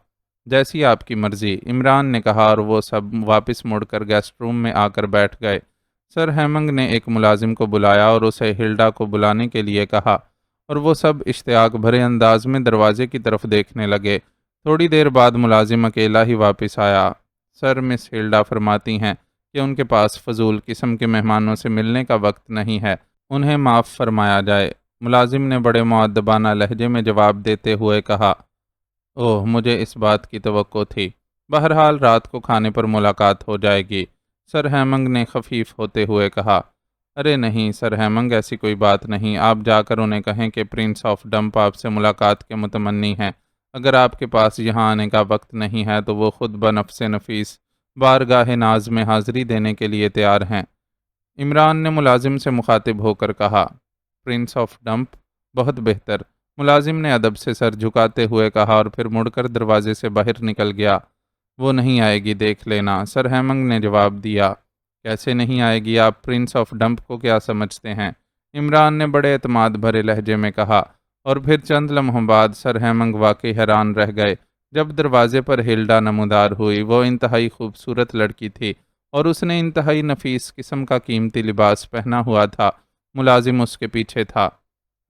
جیسی آپ کی مرضی، عمران نے کہا، اور وہ سب واپس مڑ کر گیسٹ روم میں آ کر بیٹھ گئے۔ سر ہیمنگ نے ایک ملازم کو بلایا اور اسے ہلڈا کو بلانے کے لیے کہا، اور وہ سب اشتیاق بھرے انداز میں دروازے کی طرف دیکھنے لگے۔ تھوڑی دیر بعد ملازم اکیلا ہی واپس آیا۔ سر، مس ہلڈا فرماتی ہیں کہ ان کے پاس فضول قسم کے مہمانوں سے ملنے کا وقت نہیں ہے، انہیں معاف فرمایا جائے۔ ملازم نے بڑے مؤدبانہ لہجے میں جواب دیتے ہوئے کہا، اوہ، مجھے اس بات کی توقع تھی، بہرحال رات کو کھانے پر ملاقات ہو جائے گی۔ سر ہیمنگ نے خفیف ہوتے ہوئے کہا، ارے نہیں سر ہیمنگ، ایسی کوئی بات نہیں، آپ جا کر انہیں کہیں کہ پرنس آف ڈمپ آپ سے ملاقات کے متمنی ہیں۔ اگر آپ کے پاس یہاں آنے کا وقت نہیں ہے تو وہ خود بنفس نفیس بارگاہ ناز میں حاضری دینے کے لیے تیار ہیں۔ عمران نے ملازم سے مخاطب ہو کر کہا، پرنس آف ڈمپ، بہت بہتر۔ ملازم نے ادب سے سر جھکاتے ہوئے کہا اور پھر مڑ کر دروازے سے باہر نکل گیا۔ وہ نہیں آئے گی، دیکھ لینا، سر ہیمنگ نے جواب دیا۔ کیسے نہیں آئے گی؟ آپ پرنس آف ڈمپ کو کیا سمجھتے ہیں؟ عمران نے بڑے اعتماد بھرے لہجے میں کہا، اور پھر چند لمحوں بعد سر ہیمنگ واقعی حیران رہ گئے جب دروازے پر ہلڈا نمودار ہوئی۔ وہ انتہائی خوبصورت لڑکی تھی اور اس نے انتہائی نفیس قسم کا قیمتی لباس پہنا ہوا تھا۔ ملازم اس کے پیچھے تھا۔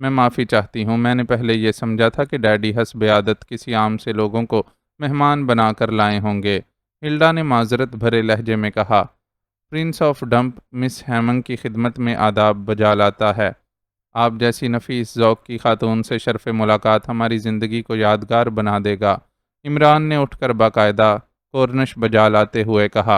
میں معافی چاہتی ہوں، میں نے پہلے یہ سمجھا تھا کہ ڈیڈی حسب عادت کسی عام سے لوگوں کو مہمان بنا کر لائے ہوں گے۔ ہلڈا نے معذرت بھرے لہجے میں کہا، prince of dump miss hemming کی خدمت میں آداب بجا لاتا ہے۔ آپ جیسی نفیس ذوق کی خاتون سے شرف ملاقات ہماری زندگی کو یادگار بنا دے گا۔ عمران نے اٹھ کر باقاعدہ کورنش بجا لاتے ہوئے کہا،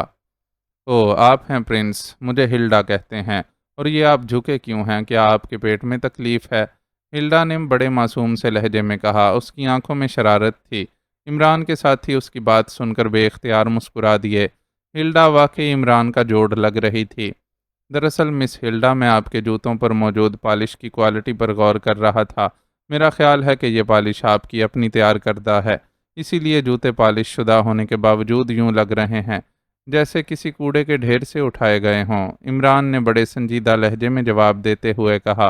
او، آپ ہیں پرنس، مجھے ہلڈا کہتے ہیں، اور یہ آپ جھکے کیوں ہیں؟ کیا آپ کے پیٹ میں تکلیف ہے؟ ہلڈا نے بڑے معصوم سے لہجے میں کہا۔ اس کی آنکھوں میں شرارت تھی۔ عمران کے ساتھی اس کی بات سن کر بے اختیار مسکرا دیے۔ ہلڈا واقعی عمران کا جوڑ لگ رہی تھی۔ دراصل مس ہلڈا، میں آپ کے جوتوں پر موجود پالش کی کوالٹی پر غور کر رہا تھا۔ میرا خیال ہے کہ یہ پالش آپ کی اپنی تیار کردہ ہے، اسی لیے جوتے پالش شدہ ہونے کے باوجود یوں لگ رہے ہیں جیسے کسی کوڑے کے ڈھیر سے اٹھائے گئے ہوں۔ عمران نے بڑے سنجیدہ لہجے میں جواب دیتے ہوئے کہا،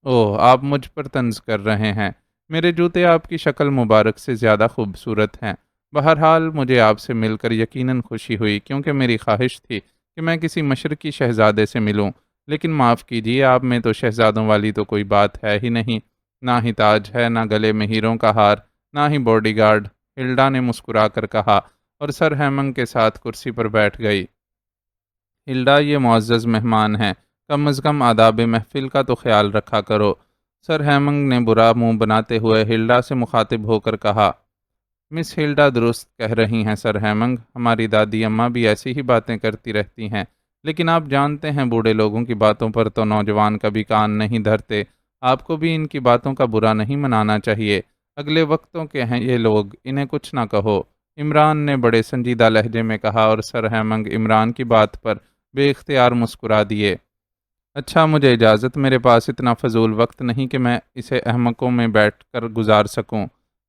اوہ، آپ مجھ پر طنز کر رہے ہیں، میرے جوتے آپ کی شکل مبارک سے زیادہ خوبصورت ہیں۔ بہرحال مجھے آپ سے مل کر یقیناً خوشی ہوئی، کیونکہ میری خواہش تھی کہ میں کسی مشرقی شہزادے سے ملوں، لیکن معاف کیجیے، آپ میں تو شہزادوں والی تو کوئی بات ہے ہی نہیں، نہ ہی تاج ہے، نہ گلے میں ہیروں کا ہار، نہ ہی باڈی گارڈ، ہلڈا نے مسکرا کر کہا، اور سر ہیمنگ کے ساتھ کرسی پر بیٹھ گئی۔ ہلڈا، یہ معزز مہمان ہیں، کم از کم آداب محفل کا تو خیال رکھا کرو۔ سر ہیمنگ نے برا منہ بناتے ہوئے ہلڈا سے مخاطب ہو کر کہا، مس ہلڈا درست کہہ رہی ہیں سر ہیمنگ، ہماری دادی اماں بھی ایسی ہی باتیں کرتی رہتی ہیں، لیکن آپ جانتے ہیں بوڑھے لوگوں کی باتوں پر تو نوجوان کبھی کان نہیں دھرتے، آپ کو بھی ان کی باتوں کا برا نہیں منانا چاہیے، اگلے وقتوں کے ہیں یہ لوگ، انہیں کچھ نہ کہو، عمران نے بڑے سنجیدہ لہجے میں کہا، اور سر ہیمنگ عمران کی بات پر بے اختیار مسکرا دیے۔ اچھا مجھے اجازت، میرے پاس اتنا فضول وقت نہیں کہ میں اسے احمقوں میں بیٹھ کر گزار سکوں،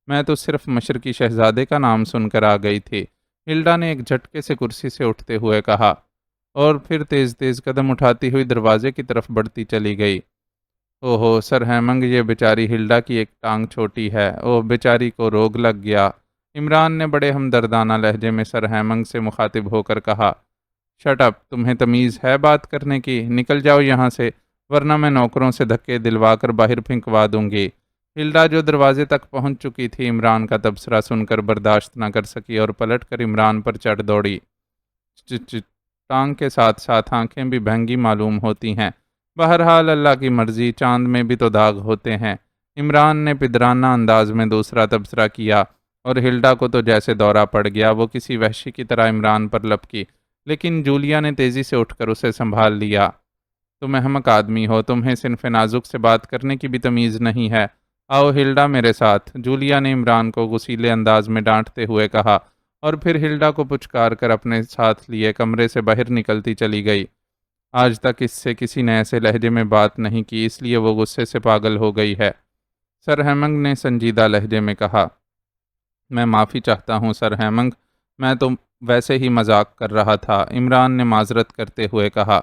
میں تو صرف مشرقی شہزادے کا نام سن کر آ گئی تھی، ہلڈا نے ایک جھٹکے سے کرسی سے اٹھتے ہوئے کہا، اور پھر تیز تیز قدم اٹھاتی ہوئی دروازے کی طرف بڑھتی چلی گئی۔ اوہو سر ہیمنگ، یہ بیچاری ہلڈا کی ایک ٹانگ چھوٹی ہے، اوہ بیچاری کو روگ لگ گیا، عمران نے بڑے ہمدردانہ لہجے میں سر ہیمنگ سے مخاطب ہو کر کہا، شٹ اپ، تمہیں تمیز ہے بات کرنے کی، نکل جاؤ یہاں سے، ورنہ میں نوکروں سے دھکے دلوا کر باہر پھنکوا دوں گی۔ ہلڈا جو دروازے تک پہنچ چکی تھی، عمران کا تبصرہ سن کر برداشت نہ کر سکی اور پلٹ کر عمران پر چڑھ دوڑی۔ ٹانگ کے ساتھ ساتھ آنکھیں بھی بہنگی معلوم ہوتی ہیں، بہرحال اللہ کی مرضی، چاند میں بھی تو داغ ہوتے ہیں۔ عمران نے پدرانہ انداز میں دوسرا تبصرہ کیا، اور ہلڈا کو تو جیسے دورہ پڑ گیا، وہ کسی وحشی کی طرح عمران پر لپکی، لیکن جولیا نے تیزی سے اٹھ کر اسے سنبھال لیا۔ تم احمق آدمی ہو، تمہیں صنف نازک سے بات کرنے کی بھی تمیز نہیں ہے، آؤ ہلڈا میرے ساتھ، جولیا نے عمران کو غصیلے انداز میں ڈانٹتے ہوئے کہا، اور پھر ہلڈا کو پچکار کر اپنے ساتھ لیے کمرے سے باہر نکلتی چلی گئی۔ آج تک اس سے کسی نے ایسے لہجے میں بات نہیں کی، اس لیے وہ غصے سے پاگل ہو گئی ہے۔ سر ہیمنگ نے سنجیدہ لہجے میں کہا، میں معافی چاہتا ہوں سر ہیمنگ، میں تو ویسے ہی مذاق کر رہا تھا، عمران نے معذرت کرتے ہوئے کہا،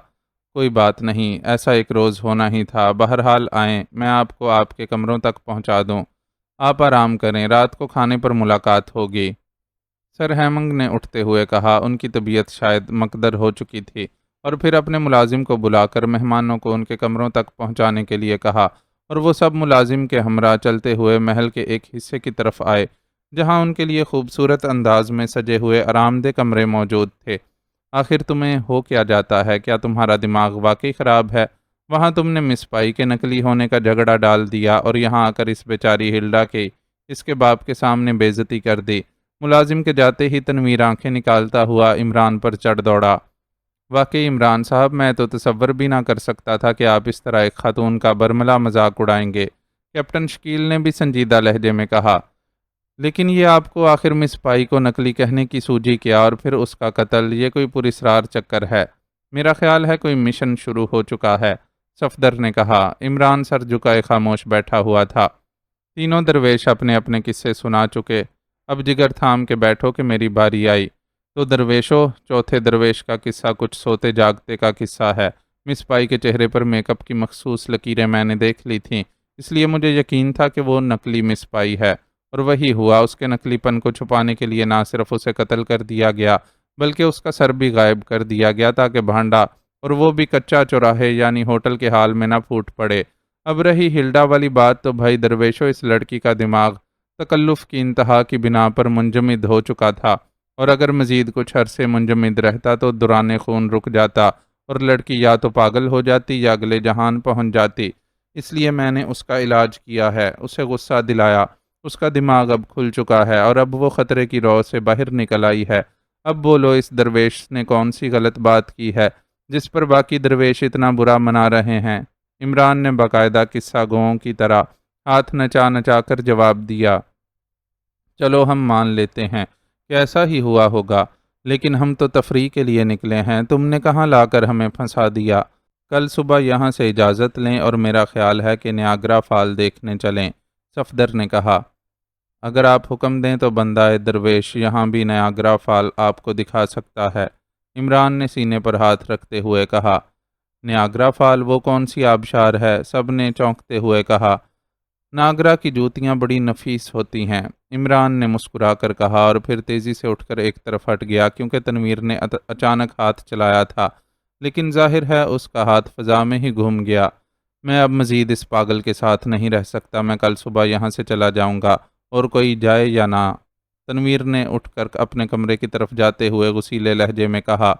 کوئی بات نہیں، ایسا ایک روز ہونا ہی تھا، بہرحال آئیں، میں آپ کو آپ کے کمروں تک پہنچا دوں، آپ آرام کریں، رات کو کھانے پر ملاقات ہوگی۔ سر ہیمنگ نے اٹھتے ہوئے کہا، ان کی طبیعت شاید مکدر ہو چکی تھی، اور پھر اپنے ملازم کو بلا کر مہمانوں کو ان کے کمروں تک پہنچانے کے لیے کہا، اور وہ سب ملازم کے ہمراہ چلتے ہوئے محل کے ایک حصے کی طرف آئے، جہاں ان کے لیے خوبصورت انداز میں سجے ہوئے آرام دہ کمرے موجود تھے۔ آخر تمہیں ہو کیا جاتا ہے؟ کیا تمہارا دماغ واقعی خراب ہے؟ وہاں تم نے مس پائی کے نکلی ہونے کا جھگڑا ڈال دیا، اور یہاں آ کر اس بیچاری ہلڈا کی اس کے باپ کے سامنے بے عزتی کر دی۔ ملازم کے جاتے ہی تنویر آنکھیں نکالتا ہوا عمران پر چڑھ دوڑا۔ واقعی عمران صاحب، میں تو تصور بھی نہ کر سکتا تھا کہ آپ اس طرح ایک خاتون کا برملا مذاق اڑائیں گے، کیپٹن شکیل نے بھی سنجیدہ لہجے میں کہا، لیکن یہ آپ کو آخر مس پائی کو نکلی کہنے کی سوجی کیا، اور پھر اس کا قتل، یہ کوئی پراسرار چکر ہے؟ میرا خیال ہے کوئی مشن شروع ہو چکا ہے، صفدر نے کہا۔ عمران سر جھکائے خاموش بیٹھا ہوا تھا۔ تینوں درویش اپنے اپنے قصے سنا چکے، اب جگر تھام کے بیٹھو کہ میری باری آئی۔ تو درویشوں، چوتھے درویش کا قصہ کچھ سوتے جاگتے کا قصہ ہے۔ مس پائی کے چہرے پر میک اپ کی مخصوص لکیریں میں نے دیکھ لی تھیں، اس لیے مجھے یقین تھا کہ وہ نکلی مس پائی ہے، اور وہی ہوا، اس کے نکلی پن کو چھپانے کے لیے نہ صرف اسے قتل کر دیا گیا، بلکہ اس کا سر بھی غائب کر دیا گیا تاکہ بھانڈا، اور وہ بھی کچا چوراہے یعنی ہوٹل کے حال میں نہ پھوٹ پڑے۔ اب رہی ہلڈا والی بات، تو بھائی درویشوں، اس لڑکی کا دماغ تکلف کی انتہا کی بنا پر منجمد ہو چکا تھا، اور اگر مزید کچھ عرصے منجمد رہتا تو دوران خون رک جاتا، اور لڑکی یا تو پاگل ہو جاتی یا اگلے جہان پہنچ جاتی۔ اس لیے میں نے اس کا علاج کیا ہے، اسے غصہ دلایا، اس کا دماغ اب کھل چکا ہے، اور اب وہ خطرے کی رو سے باہر نکل آئی ہے۔ اب بولو، اس درویش نے کون سی غلط بات کی ہے جس پر باقی درویش اتنا برا منا رہے ہیں؟ عمران نے باقاعدہ قصہ گوؤں کی طرح ہاتھ نچا نچا کر جواب دیا، چلو ہم مان لیتے ہیں کہ ایسا ہی ہوا ہوگا، لیکن ہم تو تفریح کے لیے نکلے ہیں، تم نے کہاں لا کر ہمیں پھنسا دیا؟ کل صبح یہاں سے اجازت لیں اور میرا خیال ہے کہ نیاگرا فال دیکھنے چلیں، صفدر نے کہا۔ اگر آپ حکم دیں تو بندہ درویش یہاں بھی نیاگرا فال آپ کو دکھا سکتا ہے، عمران نے سینے پر ہاتھ رکھتے ہوئے کہا۔ نیاگرا فال، وہ کون سی آبشار ہے؟ سب نے چونکتے ہوئے کہا۔ ناگرا کی جوتیاں بڑی نفیس ہوتی ہیں، عمران نے مسکرا کر کہا، اور پھر تیزی سے اٹھ کر ایک طرف ہٹ گیا کیونکہ تنویر نے اچانک ہاتھ چلایا تھا، لیکن ظاہر ہے اس کا ہاتھ فضا میں ہی گھوم گیا۔ میں اب مزید اس پاگل کے ساتھ نہیں رہ سکتا، میں کل صبح یہاں سے چلا جاؤں گا، اور کوئی جائے یا نہ۔ تنویر نے اٹھ کر اپنے کمرے کی طرف جاتے ہوئے غصیلے لہجے میں کہا،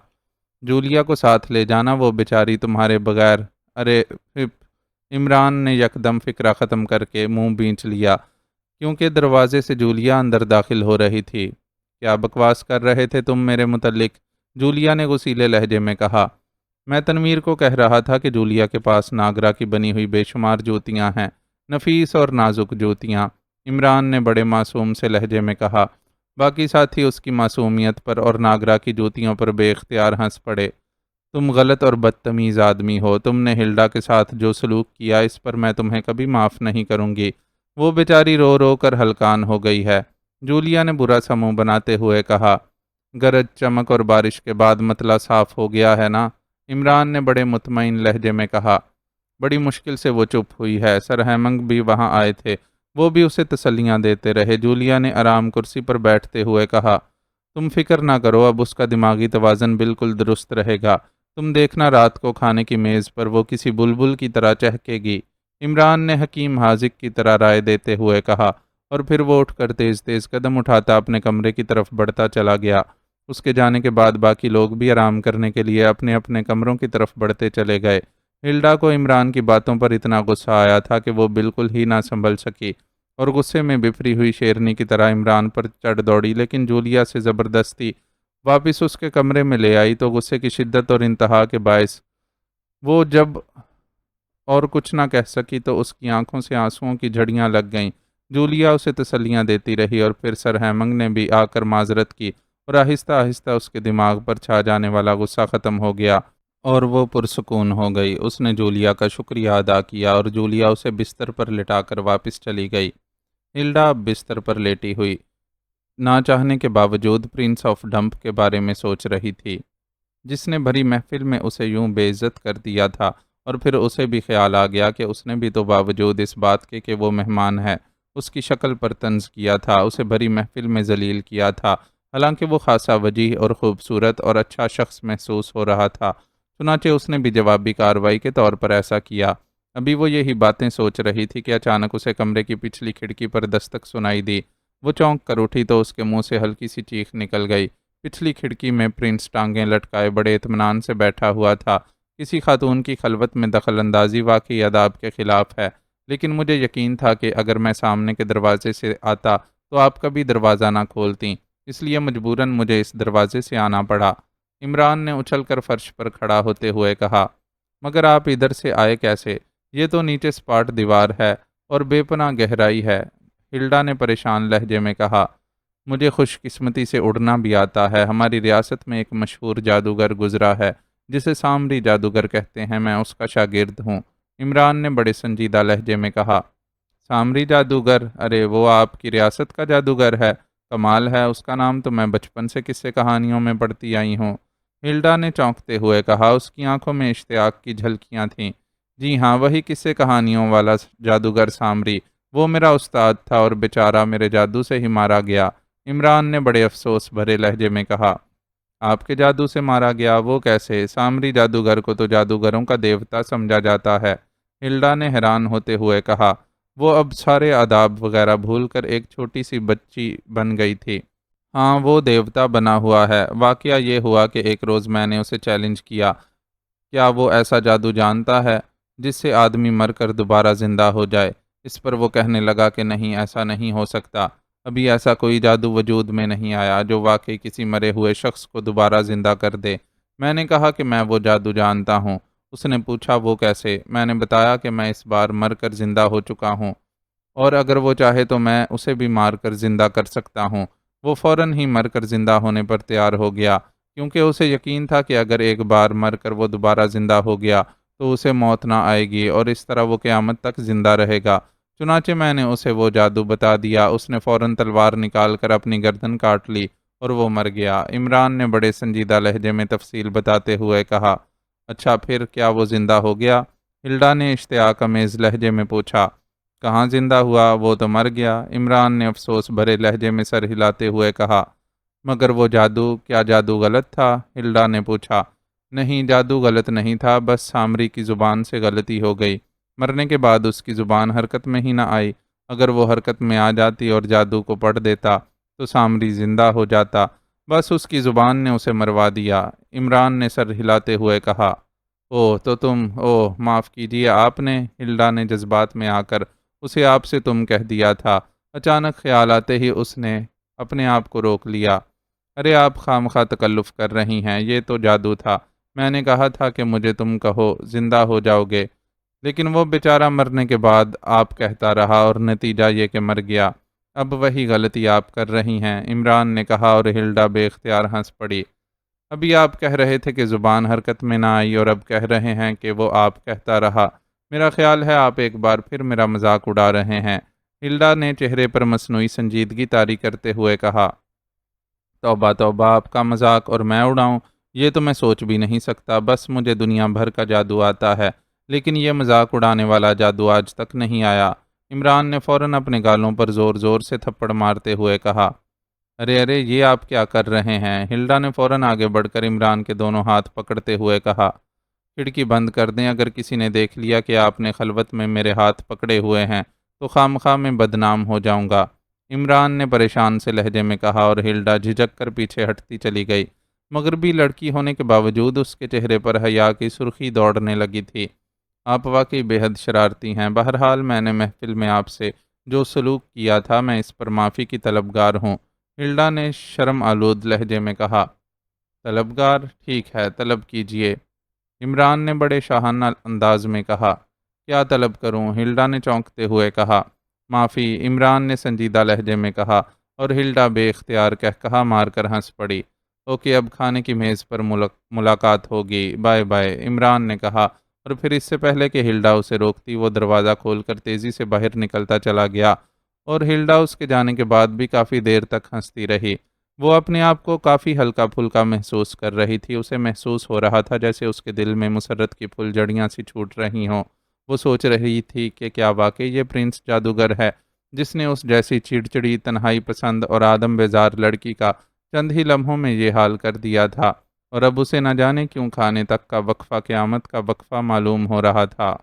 جولیا کو ساتھ لے جانا، وہ بیچاری تمہارے بغیر، ارے عمران نے یکدم فکرہ ختم کر کے منہ بینچ لیا، کیونکہ دروازے سے جولیا اندر داخل ہو رہی تھی۔ کیا بکواس کر رہے تھے تم میرے متعلق؟ جولیا نے غصیلے لہجے میں کہا۔ میں تنویر کو کہہ رہا تھا کہ جولیا کے پاس ناگرا کی بنی ہوئی بے شمار جوتیاں ہیں، نفیس اور نازک جوتیاں، عمران نے بڑے معصوم سے لہجے میں کہا۔ باقی ساتھی اس کی معصومیت پر اور ناگرا کی جوتیوں پر بے اختیار ہنس پڑے۔ تم غلط اور بدتمیز آدمی ہو، تم نے ہلڈا کے ساتھ جو سلوک کیا اس پر میں تمہیں کبھی معاف نہیں کروں گی۔ وہ بیچاری رو رو کر ہلکان ہو گئی ہے، جولیا نے برا سا منہ بناتے ہوئے کہا۔ گرج چمک اور بارش کے بعد مطلع صاف ہو گیا ہے نا؟ عمران نے بڑے مطمئن لہجے میں کہا۔ بڑی مشکل سے وہ چپ ہوئی ہے، سر ہیمنگ بھی وہاں آئے تھے، وہ بھی اسے تسلیاں دیتے رہے۔ جولیا نے آرام کرسی پر بیٹھتے ہوئے کہا۔ تم فکر نہ کرو، اب اس کا دماغی توازن بالکل درست رہے گا۔ تم دیکھنا رات کو کھانے کی میز پر وہ کسی بلبل کی طرح چہکے گی۔ عمران نے حکیم حاذق کی طرح رائے دیتے ہوئے کہا، اور پھر وہ اٹھ کر تیز تیز قدم اٹھاتا اپنے کمرے کی طرف بڑھتا چلا گیا۔ اس کے جانے کے بعد باقی لوگ بھی آرام کرنے کے لیے اپنے اپنے کمروں کی طرف بڑھتے چلے گئے۔ ہلڈا کو عمران کی باتوں پر اتنا غصہ آیا تھا کہ وہ بالکل ہی نہ سنبھل سکی اور غصے میں بفری ہوئی شیرنی کی طرح عمران پر چڑھ دوڑی، لیکن جولیا سے زبردستی واپس اس کے کمرے میں لے آئی تو غصے کی شدت اور انتہا کے باعث وہ جب اور کچھ نہ کہہ سکی تو اس کی آنکھوں سے آنسوؤں کی جھڑیاں لگ گئیں۔ جولیا اسے تسلیاں دیتی رہی اور پھر سر ہیمنگ نے بھی آ کر معذرت کی اور آہستہ آہستہ اس کے دماغ پر چھا جانے والا غصہ ختم ہو گیا اور وہ پرسکون ہو گئی۔ اس نے جولیا کا شکریہ ادا کیا اور جولیا اسے بستر پر لٹا کر واپس چلی گئی۔ ہلڈا اب بستر پر لیٹی ہوئی نہ چاہنے کے باوجود پرنس آف ڈمپ کے بارے میں سوچ رہی تھی، جس نے بھری محفل میں اسے یوں بے عزت کر دیا تھا، اور پھر اسے بھی خیال آ گیا کہ اس نے بھی تو باوجود اس بات کے کہ وہ مہمان ہے، اس کی شکل پر طنز کیا تھا، اسے بھری محفل میں ذلیل کیا تھا، حالانکہ وہ خاصا وجیح اور خوبصورت اور اچھا شخص محسوس ہو رہا تھا۔ چنانچہ اس نے بھی جوابی کارروائی کے طور پر ایسا کیا۔ ابھی وہ یہی باتیں سوچ رہی تھی کہ اچانک اسے کمرے کی پچھلی کھڑکی پر دستک سنائی دی۔ وہ چونک کر اٹھی تو اس کے منہ سے ہلکی سی چیخ نکل گئی۔ پچھلی کھڑکی میں پرنس ٹانگیں لٹکائے بڑے اطمینان سے بیٹھا ہوا تھا۔ کسی خاتون کی خلوت میں دخل اندازی واقعی آداب کے خلاف ہے، لیکن مجھے یقین تھا کہ اگر میں سامنے کے دروازے سے آتا تو آپ کبھی دروازہ نہ کھولتیں، اس لیے مجبوراً مجھے اس دروازے سے آنا پڑا۔ عمران نے اچھل کر فرش پر کھڑا ہوتے ہوئے کہا۔ مگر آپ ادھر سے آئے کیسے؟ یہ تو نیچے سپاٹ دیوار ہے اور بے پناہ گہرائی ہے، ہلڈا نے پریشان لہجے میں کہا۔ مجھے خوش قسمتی سے اڑنا بھی آتا ہے، ہماری ریاست میں ایک مشہور جادوگر گزرا ہے جسے سامری جادوگر کہتے ہیں، میں اس کا شاگرد ہوں، عمران نے بڑے سنجیدہ لہجے میں کہا۔ سامری جادوگر؟ ارے وہ آپ کی ریاست کا جادوگر ہے، کمال ہے، اس کا نام تو میں بچپن سے قصے کہانیوں میں پڑھتی آئی ہوں، ہلڈا نے چونکتے ہوئے کہا۔ اس کی آنکھوں میں اشتیاق کی جھلکیاں تھیں۔ جی ہاں، وہی قصے کہانیوں والا جادوگر سامری، وہ میرا استاد تھا اور بیچارہ میرے جادو سے ہی مارا گیا، عمران نے بڑے افسوس بھرے لہجے میں کہا۔ آپ کے جادو سے مارا گیا؟ وہ کیسے؟ سامری جادوگر کو تو جادوگروں کا دیوتا سمجھا جاتا ہے، ہلڈا نے حیران ہوتے ہوئے کہا۔ وہ اب سارے آداب وغیرہ بھول کر ایک چھوٹی سی بچی بن گئی تھی۔ ہاں، وہ دیوتا بنا ہوا ہے۔ واقعہ یہ ہوا کہ ایک روز میں نے اسے چیلنج کیا، کیا وہ ایسا جادو جانتا ہے جس سے آدمی مر کر دوبارہ زندہ ہو جائے؟ اس پر وہ کہنے لگا کہ نہیں، ایسا نہیں ہو سکتا، ابھی ایسا کوئی جادو وجود میں نہیں آیا جو واقعی کسی مرے ہوئے شخص کو دوبارہ زندہ کر دے۔ میں نے کہا کہ میں وہ جادو جانتا ہوں۔ اس نے پوچھا وہ کیسے؟ میں نے بتایا کہ میں اس بار مر کر زندہ ہو چکا ہوں، اور اگر وہ چاہے تو میں اسے بھی مار کر زندہ کر سکتا ہوں۔ وہ فوراً ہی مر کر زندہ ہونے پر تیار ہو گیا، کیونکہ اسے یقین تھا کہ اگر ایک بار مر کر وہ دوبارہ زندہ ہو گیا تو اسے موت نہ آئے گی اور اس طرح وہ قیامت تک زندہ رہے گا۔ چنانچہ میں نے اسے وہ جادو بتا دیا، اس نے فوراً تلوار نکال کر اپنی گردن کاٹ لی اور وہ مر گیا، عمران نے بڑے سنجیدہ لہجے میں تفصیل بتاتے ہوئے کہا۔ اچھا، پھر کیا وہ زندہ ہو گیا؟ ہلڈا نے اشتیاق آمیز لہجے میں پوچھا۔ کہاں زندہ ہوا، وہ تو مر گیا، عمران نے افسوس بھرے لہجے میں سر ہلاتے ہوئے کہا۔ مگر وہ جادو، کیا جادو غلط تھا؟ ہلڈا نے پوچھا۔ نہیں، جادو غلط نہیں تھا، بس سامری کی زبان سے غلطی ہو گئی، مرنے کے بعد اس کی زبان حرکت میں ہی نہ آئی، اگر وہ حرکت میں آ جاتی اور جادو کو پڑھ دیتا تو سامری زندہ ہو جاتا، بس اس کی زبان نے اسے مروا دیا، عمران نے سر ہلاتے ہوئے کہا۔ تو تم معاف کیجیے، آپ نے، ہلڈا نے جذبات میں آ کر اسے آپ سے تم کہہ دیا تھا۔ اچانک خیال آتے ہی اس نے اپنے آپ کو روک لیا۔ ارے آپ خواہ تکلف کر رہی ہیں، یہ تو جادو تھا۔ میں نے کہا تھا کہ مجھے تم کہو زندہ ہو جاؤ گے، لیکن وہ بیچارہ مرنے کے بعد آپ کہتا رہا اور نتیجہ یہ کہ مر گیا۔ اب وہی غلطی آپ کر رہی ہیں، عمران نے کہا اور ہلڈا بے اختیار ہنس پڑی۔ ابھی آپ کہہ رہے تھے کہ زبان حرکت میں نہ آئی اور اب کہہ رہے ہیں کہ وہ آپ کہتا رہا۔ میرا خیال ہے آپ ایک بار پھر میرا مذاق اڑا رہے ہیں، ہلڈا نے چہرے پر مصنوعی سنجیدگی طاری کرتے ہوئے کہا۔ توبہ توبہ، آپ کا مذاق اور میں اڑاؤں؟ یہ تو میں سوچ بھی نہیں سکتا، بس مجھے دنیا بھر کا جادو آتا ہے، لیکن یہ مذاق اڑانے والا جادو آج تک نہیں آیا۔ عمران نے فوراً اپنے گالوں پر زور زور سے تھپڑ مارتے ہوئے کہا۔ ارے یہ آپ کیا کر رہے ہیں؟ ہلڈا نے فوراً آگے بڑھ کر عمران کے دونوں ہاتھ پکڑتے ہوئے کہا۔ کھڑکی بند کر دیں، اگر کسی نے دیکھ لیا کہ آپ نے خلوت میں میرے ہاتھ پکڑے ہوئے ہیں تو خواہ میں بدنام ہو جاؤں گا، عمران نے پریشان سے لہجے میں کہا، اور ہلڈا جھجک کر پیچھے ہٹتی چلی گئی۔ مغربی لڑکی ہونے کے باوجود اس کے چہرے پر حیا کی سرخی دوڑنے لگی تھی۔ آپ واقعی بے حد شرارتی ہیں، بہرحال میں نے محفل میں آپ سے جو سلوک کیا تھا میں اس پر معافی کی طلبگار ہوں، ہلڈا نے شرم آلود لہجے میں کہا۔ طلبگار؟ ٹھیک ہے، طلب کیجیے، عمران نے بڑے شاہانہ انداز میں کہا۔ کیا طلب کروں؟ ہلڈا نے چونکتے ہوئے کہا۔ معافی، عمران نے سنجیدہ لہجے میں کہا، اور ہلڈا بے اختیار کہا مار کر ہنس پڑی۔ اوکے، اب کھانے کی میز پر ملاقات ہوگی، بائے بائے، عمران نے کہا، اور پھر اس سے پہلے کہ ہلڈا اسے روکتی وہ دروازہ کھول کر تیزی سے باہر نکلتا چلا گیا، اور ہلڈا اس کے جانے کے بعد بھی کافی دیر تک ہنستی رہی۔ وہ اپنے آپ کو کافی ہلکا پھلکا محسوس کر رہی تھی، اسے محسوس ہو رہا تھا جیسے اس کے دل میں مسرت کی پھول جڑیاں سی چھوٹ رہی ہوں۔ وہ سوچ رہی تھی کہ کیا واقعی یہ پرنس جادوگر ہے جس نے اس جیسی چڑچڑی، تنہائی پسند اور آدم بیزار لڑکی کا چند ہی لمحوں میں یہ حال کر دیا تھا، اور اب اسے نہ جانے کیوں کھانے تک کا وقفہ قیامت کا وقفہ معلوم ہو رہا تھا۔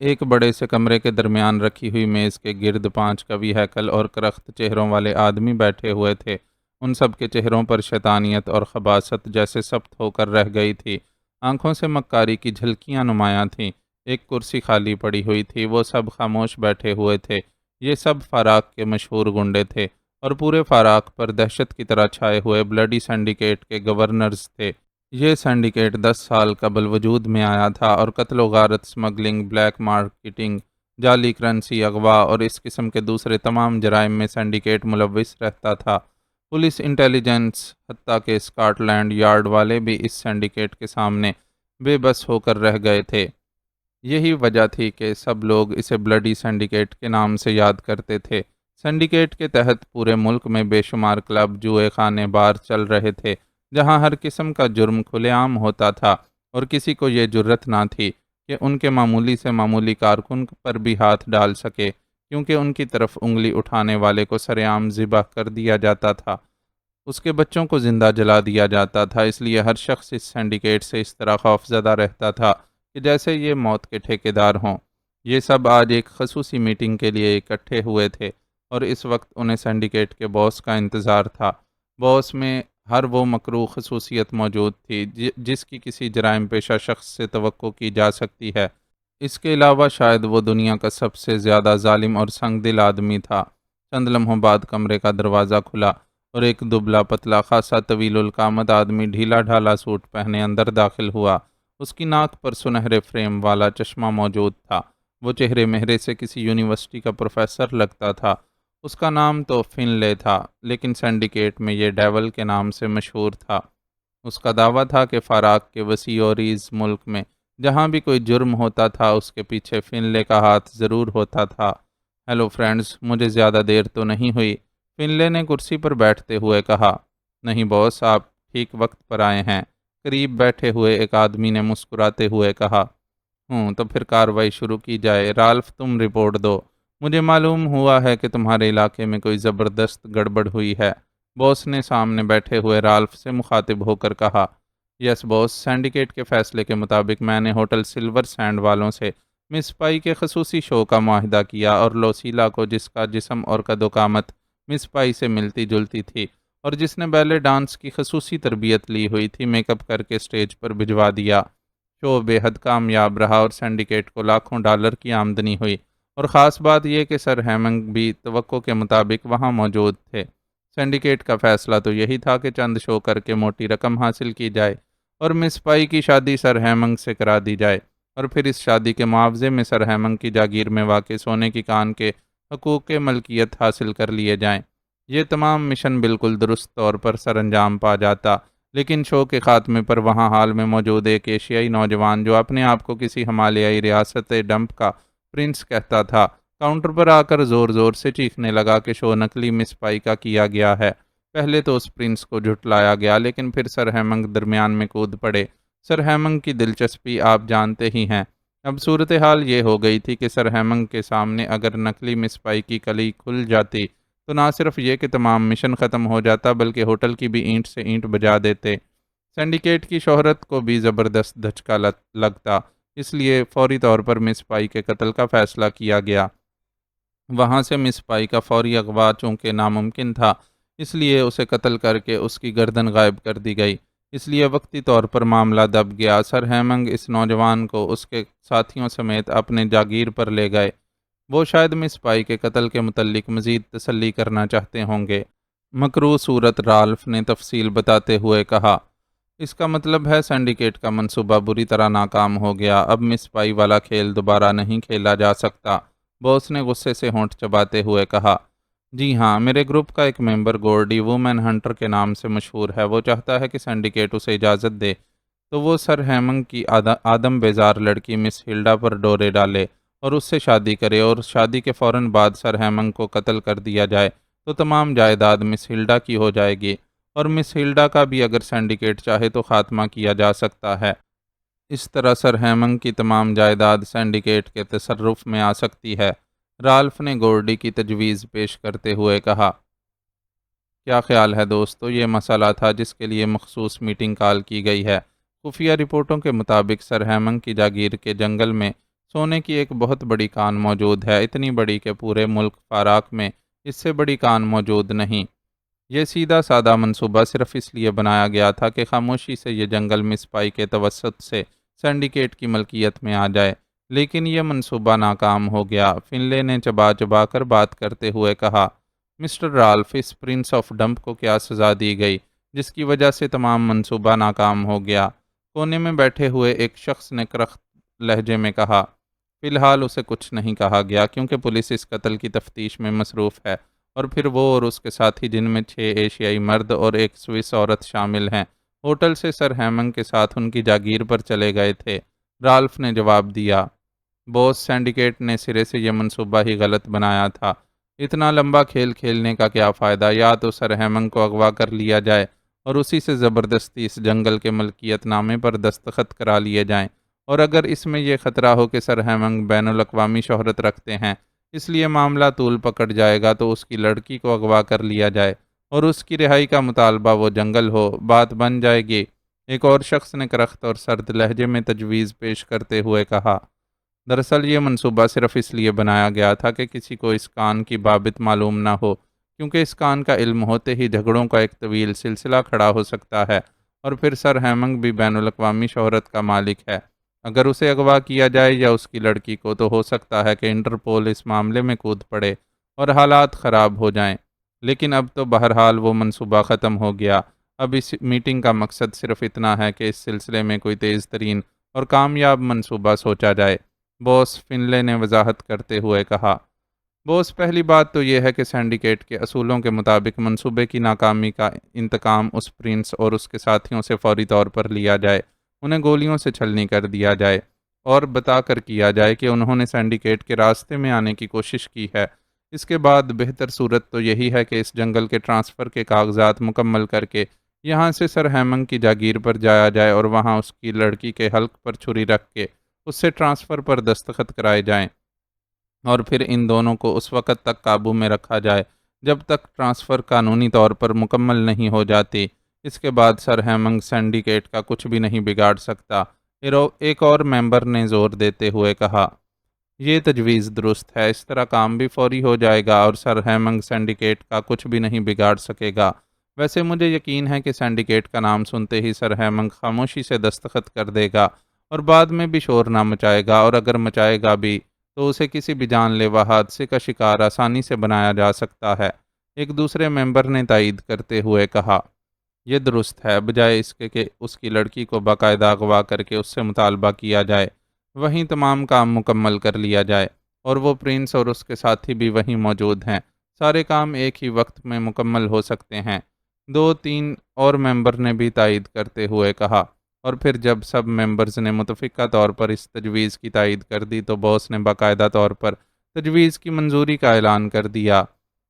ایک بڑے سے کمرے کے درمیان رکھی ہوئی میز کے گرد 5 قوی ہیکل اور کرخت چہروں والے آدمی بیٹھے ہوئے تھے۔ ان سب کے چہروں پر شیطانیت اور خباثت جیسے ثبت ہو کر رہ گئی تھی، آنکھوں سے مکاری کی جھلکیاں نمایاں تھیں۔ ایک کرسی خالی پڑی ہوئی تھی، وہ سب خاموش بیٹھے ہوئے تھے۔ یہ سب فاراق کے مشہور گنڈے تھے، اور پورے فاراق پر دہشت کی طرح چھائے ہوئے بلڈی سنڈیکیٹ کے گورنرز تھے۔ یہ سنڈیکیٹ 10 سال قبل وجود میں آیا تھا اور قتل و غارت، سمگلنگ، بلیک مارکیٹنگ، جعلی کرنسی، اغوا اور اس قسم کے دوسرے تمام جرائم میں سنڈیکیٹ ملوث رہتا تھا۔ پولیس انٹیلیجنس، حتیٰ کہ اسکاٹ لینڈ یارڈ والے بھی اس سنڈیکیٹ کے سامنے بے بس ہو کر رہ گئے تھے۔ یہی وجہ تھی کہ سب لوگ اسے بلڈی سنڈیکیٹ کے نام سے یاد کرتے تھے۔ سنڈیکیٹ کے تحت پورے ملک میں بے شمار کلب، جوئے خانے، بار چل رہے تھے، جہاں ہر قسم کا جرم کھلے عام ہوتا تھا، اور کسی کو یہ جرت نہ تھی کہ ان کے معمولی سے معمولی کارکن پر بھی ہاتھ ڈال سکے، کیونکہ ان کی طرف انگلی اٹھانے والے کو سر عام ذبح کر دیا جاتا تھا، اس کے بچوں کو زندہ جلا دیا جاتا تھا۔ اس لیے ہر شخص اس سینڈیکیٹ سے اس طرح خوفزدہ رہتا تھا کہ جیسے یہ موت کے ٹھیکیدار ہوں۔ یہ سب آج ایک خصوصی میٹنگ کے لیے اکٹھے ہوئے تھے، اور اس وقت انہیں سینڈیکیٹ کے باس کا انتظار تھا۔ باس میں ہر وہ مکروہ خصوصیت موجود تھی جس کی کسی جرائم پیشہ شخص سے توقع کی جا سکتی ہے۔ اس کے علاوہ شاید وہ دنیا کا سب سے زیادہ ظالم اور سنگ دل آدمی تھا۔ چند لمحوں بعد کمرے کا دروازہ کھلا اور ایک دبلا پتلا خاصا طویل القامت آدمی ڈھیلا ڈھالا سوٹ پہنے اندر داخل ہوا۔ اس کی ناک پر سنہرے فریم والا چشمہ موجود تھا۔ وہ چہرے مہرے سے کسی یونیورسٹی کا پروفیسر لگتا تھا۔ اس کا نام تو فن لے تھا، لیکن سینڈیکیٹ میں یہ ڈیول کے نام سے مشہور تھا۔ اس کا دعویٰ تھا کہ فاراق کے وسیع و عریض ملک میں جہاں بھی کوئی جرم ہوتا تھا اس کے پیچھے فن لے کا ہاتھ ضرور ہوتا تھا۔ ہیلو فرینڈز، مجھے زیادہ دیر تو نہیں ہوئی، فن لے نے کرسی پر بیٹھتے ہوئے کہا۔ نہیں باس، آپ ٹھیک وقت پر آئے ہیں، قریب بیٹھے ہوئے ایک آدمی نے مسکراتے ہوئے کہا۔ تو پھر کارروائی شروع کی جائے۔ رالف، تم رپورٹ دو۔ مجھے معلوم ہوا ہے کہ تمہارے علاقے میں کوئی زبردست گڑبڑ ہوئی ہے، باس نے سامنے بیٹھے ہوئے رالف سے مخاطب ہو کر کہا۔ یس باس، سینڈیکیٹ کے فیصلے کے مطابق میں نے ہوٹل سلور سینڈ والوں سے مس پائی کے خصوصی شو کا معاہدہ کیا، اور لوسیلا کو، جس کا جسم اور قد و قامت مس پائی سے ملتی جلتی تھی اور جس نے بیلے ڈانس کی خصوصی تربیت لی ہوئی تھی، میک اپ کر کے سٹیج پر بھجوا دیا۔ شو بے حد کامیاب رہا اور سینڈیکیٹ کو لاکھوں ڈالر کی آمدنی ہوئی، اور خاص بات یہ کہ سر ہیمنگ بھی توقع کے مطابق وہاں موجود تھے۔ سینڈیکیٹ کا فیصلہ تو یہی تھا کہ چند شو کر کے موٹی رقم حاصل کی جائے اور مس پائی کی شادی سر ہیمنگ سے کرا دی جائے، اور پھر اس شادی کے معاوضے میں سر ہیمنگ کی جاگیر میں واقع سونے کی کان کے حقوق ملکیت حاصل کر لیے جائیں۔ یہ تمام مشن بالکل درست طور پر سر انجام پا جاتا، لیکن شو کے خاتمے پر وہاں حال میں موجود ایک ایشیائی نوجوان جو اپنے آپ کو کسی ہمالیائی ریاست ڈمپ کا پرنس کہتا تھا، کاؤنٹر پر آ کر زور زور سے چیخنے لگا کہ شو نکلی مس پائی کا کیا گیا ہے۔ پہلے تو اس پرنس کو جھٹلایا گیا، لیکن پھر سر ہیمنگ درمیان میں کود پڑے۔ سر ہیمنگ کی دلچسپی آپ جانتے ہی ہیں۔ اب صورتحال یہ ہو گئی تھی کہ سر ہیمنگ کے سامنے اگر نکلی مس پائی کی کلی کھل جاتی تو نہ صرف یہ کہ تمام مشن ختم ہو جاتا بلکہ ہوٹل کی بھی اینٹ سے اینٹ بجا دیتے۔ سینڈیکیٹ کی شہرت کو بھی زبردست دھچکا لگتا، اس لیے فوری طور پر مس پائی کے قتل کا فیصلہ کیا گیا۔ وہاں سے مس پائی کا فوری اغوا چونکہ ناممکن تھا، اس لیے اسے قتل کر کے اس کی گردن غائب کر دی گئی، اس لیے وقتی طور پر معاملہ دب گیا۔ سر ہیمنگ اس نوجوان کو اس کے ساتھیوں سمیت اپنے جاگیر پر لے گئے۔ وہ شاید مس پائی کے قتل کے متعلق مزید تسلی کرنا چاہتے ہوں گے۔ مکروہ صورت رالف نے تفصیل بتاتے ہوئے کہا، اس کا مطلب ہے سینڈیکیٹ کا منصوبہ بری طرح ناکام ہو گیا، اب مس پائی والا کھیل دوبارہ نہیں کھیلا جا سکتا۔ باس نے غصے سے ہونٹ چباتے ہوئے کہا، جی ہاں، میرے گروپ کا ایک ممبر گورڈی وومن ہنٹر کے نام سے مشہور ہے، وہ چاہتا ہے کہ سینڈیکیٹ اسے اجازت دے تو وہ سر ہیمنگ کی آدم بیزار لڑکی مس ہلڈا پر ڈورے ڈالے اور اس سے شادی کرے، اور شادی کے فوراً بعد سر ہیمنگ کو قتل کر دیا جائے تو تمام جائیداد مس ہلڈا کی ہو جائے گی، اور مس ہلڈا کا بھی اگر سینڈیکیٹ چاہے تو خاتمہ کیا جا سکتا ہے۔ اس طرح سر ہیمنگ کی تمام جائیداد سینڈیکیٹ کے تصرف میں آ سکتی ہے۔ رالف نے گورڈی کی تجویز پیش کرتے ہوئے کہا، کیا خیال ہے دوستو؟ یہ مسئلہ تھا جس کے لیے مخصوص میٹنگ کال کی گئی ہے۔ خفیہ رپورٹوں کے مطابق سر ہیمنگ کی جاگیر کے جنگل میں سونے کی ایک بہت بڑی کان موجود ہے، اتنی بڑی کہ پورے ملک فاراک میں اس سے بڑی کان موجود نہیں۔ یہ سیدھا سادہ منصوبہ صرف اس لیے بنایا گیا تھا کہ خاموشی سے یہ جنگل مس پائی کے توسط سے سینڈیکیٹ کی ملکیت میں آ جائے، لیکن یہ منصوبہ ناکام ہو گیا۔ فنلے نے چبا چبا کر بات کرتے ہوئے کہا، مسٹر رالف، اس پرنس آف ڈمپ کو کیا سزا دی گئی جس کی وجہ سے تمام منصوبہ ناکام ہو گیا؟ کونے میں بیٹھے ہوئے ایک شخص نے کرخت لہجے میں کہا، فی الحال اسے کچھ نہیں کہا گیا کیونکہ پولیس اس قتل کی تفتیش میں مصروف ہے، اور پھر وہ اور اس کے ساتھی جن میں 6 ایشیائی مرد اور ایک سوئس عورت شامل ہیں ہوٹل سے سر ہیمنگ کے ساتھ ان کی جاگیر پر چلے گئے تھے۔ رالف نے جواب دیا، بوس، سینڈیکیٹ نے سرے سے یہ منصوبہ ہی غلط بنایا تھا۔ اتنا لمبا کھیل کھیلنے کا کیا فائدہ؟ یا تو سر ہیمنگ کو اغوا کر لیا جائے اور اسی سے زبردستی اس جنگل کے ملکیت نامے پر دستخط کرا لیے جائیں، اور اگر اس میں یہ خطرہ ہو کہ سر ہیمنگ بین الاقوامی شہرت رکھتے ہیں اس لیے معاملہ طول پکڑ جائے گا، تو اس کی لڑکی کو اغوا کر لیا جائے اور اس کی رہائی کا مطالبہ وہ جنگل ہو، بات بن جائے گی۔ ایک اور شخص نے کرخت اور سرد لہجے میں تجویز پیش کرتے ہوئے کہا، دراصل یہ منصوبہ صرف اس لیے بنایا گیا تھا کہ کسی کو اس کان کی بابت معلوم نہ ہو، کیونکہ اس کان کا علم ہوتے ہی جھگڑوں کا ایک طویل سلسلہ کھڑا ہو سکتا ہے، اور پھر سر ہیمنگ بھی بین الاقوامی شہرت کا مالک ہے۔ اگر اسے اغوا کیا جائے یا اس کی لڑکی کو، تو ہو سکتا ہے کہ انٹرپول اس معاملے میں کود پڑے اور حالات خراب ہو جائیں، لیکن اب تو بہرحال وہ منصوبہ ختم ہو گیا۔ اب اس میٹنگ کا مقصد صرف اتنا ہے کہ اس سلسلے میں کوئی تیز ترین اور کامیاب منصوبہ سوچا جائے، بوس، فنلے نے وضاحت کرتے ہوئے کہا۔ بوس، پہلی بات تو یہ ہے کہ سینڈیکیٹ کے اصولوں کے مطابق منصوبے کی ناکامی کا انتقام اس پرنس اور اس کے ساتھیوں سے فوری طور پر لیا جائے، انہیں گولیوں سے چھلنی کر دیا جائے اور بتا کر کیا جائے کہ انہوں نے سینڈیکیٹ کے راستے میں آنے کی کوشش کی ہے۔ اس کے بعد بہتر صورت تو یہی ہے کہ اس جنگل کے ٹرانسفر کے کاغذات مکمل کر کے یہاں سے سر ہیمنگ کی جاگیر پر جایا جائے اور وہاں اس کی لڑکی کے حلق پر چھری رکھ کے اس سے ٹرانسفر پر دستخط کرائے جائیں، اور پھر ان دونوں کو اس وقت تک قابو میں رکھا جائے جب تک ٹرانسفر قانونی طور پر مکمل نہیں ہو جاتی۔ اس کے بعد سر ہیمنگ سینڈیکیٹ کا کچھ بھی نہیں بگاڑ سکتا۔ ایک اور ممبر نے زور دیتے ہوئے کہا، یہ تجویز درست ہے، اس طرح کام بھی فوری ہو جائے گا اور سر ہیمنگ سینڈیکیٹ کا کچھ بھی نہیں بگاڑ سکے گا۔ ویسے مجھے یقین ہے کہ سینڈیکیٹ کا نام سنتے ہی سر ہیمنگ خاموشی سے دستخط کر دے گا اور بعد میں بھی شور نہ مچائے گا، اور اگر مچائے گا بھی تو اسے کسی بھی جان لیوا حادثے کا شکار آسانی سے بنایا جا سکتا ہے۔ ایک دوسرے ممبر نے تائید کرتے ہوئے کہا، یہ درست ہے، بجائے اس کے کہ اس کی لڑکی کو باقاعدہ اغوا کر کے اس سے مطالبہ کیا جائے، وہیں تمام کام مکمل کر لیا جائے، اور وہ پرنس اور اس کے ساتھی بھی وہیں موجود ہیں، سارے کام ایک ہی وقت میں مکمل ہو سکتے ہیں۔ دو تین اور ممبر نے بھی تائید کرتے ہوئے کہا، اور پھر جب سب ممبرز نے متفقہ طور پر اس تجویز کی تائید کر دی تو باس نے باقاعدہ طور پر تجویز کی منظوری کا اعلان کر دیا۔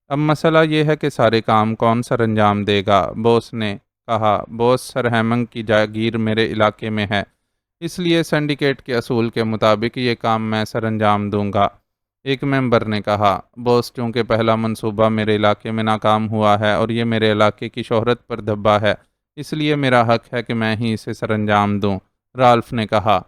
اب مسئلہ یہ ہے کہ سارے کام کون سر انجام دے گا؟ باس نے کہا، باس، سر ہیمنگ کی جاگیر میرے علاقے میں ہے، اس لیے سنڈیکیٹ کے اصول کے مطابق یہ کام میں سر انجام دوں گا۔ ایک ممبر نے کہا، باس، چونکہ پہلا منصوبہ میرے علاقے میں ناکام ہوا ہے اور یہ میرے علاقے کی شہرت پر دھبا ہے، اس لیے میرا حق ہے کہ میں ہی اسے سر انجام دوں۔ رالف نے کہا،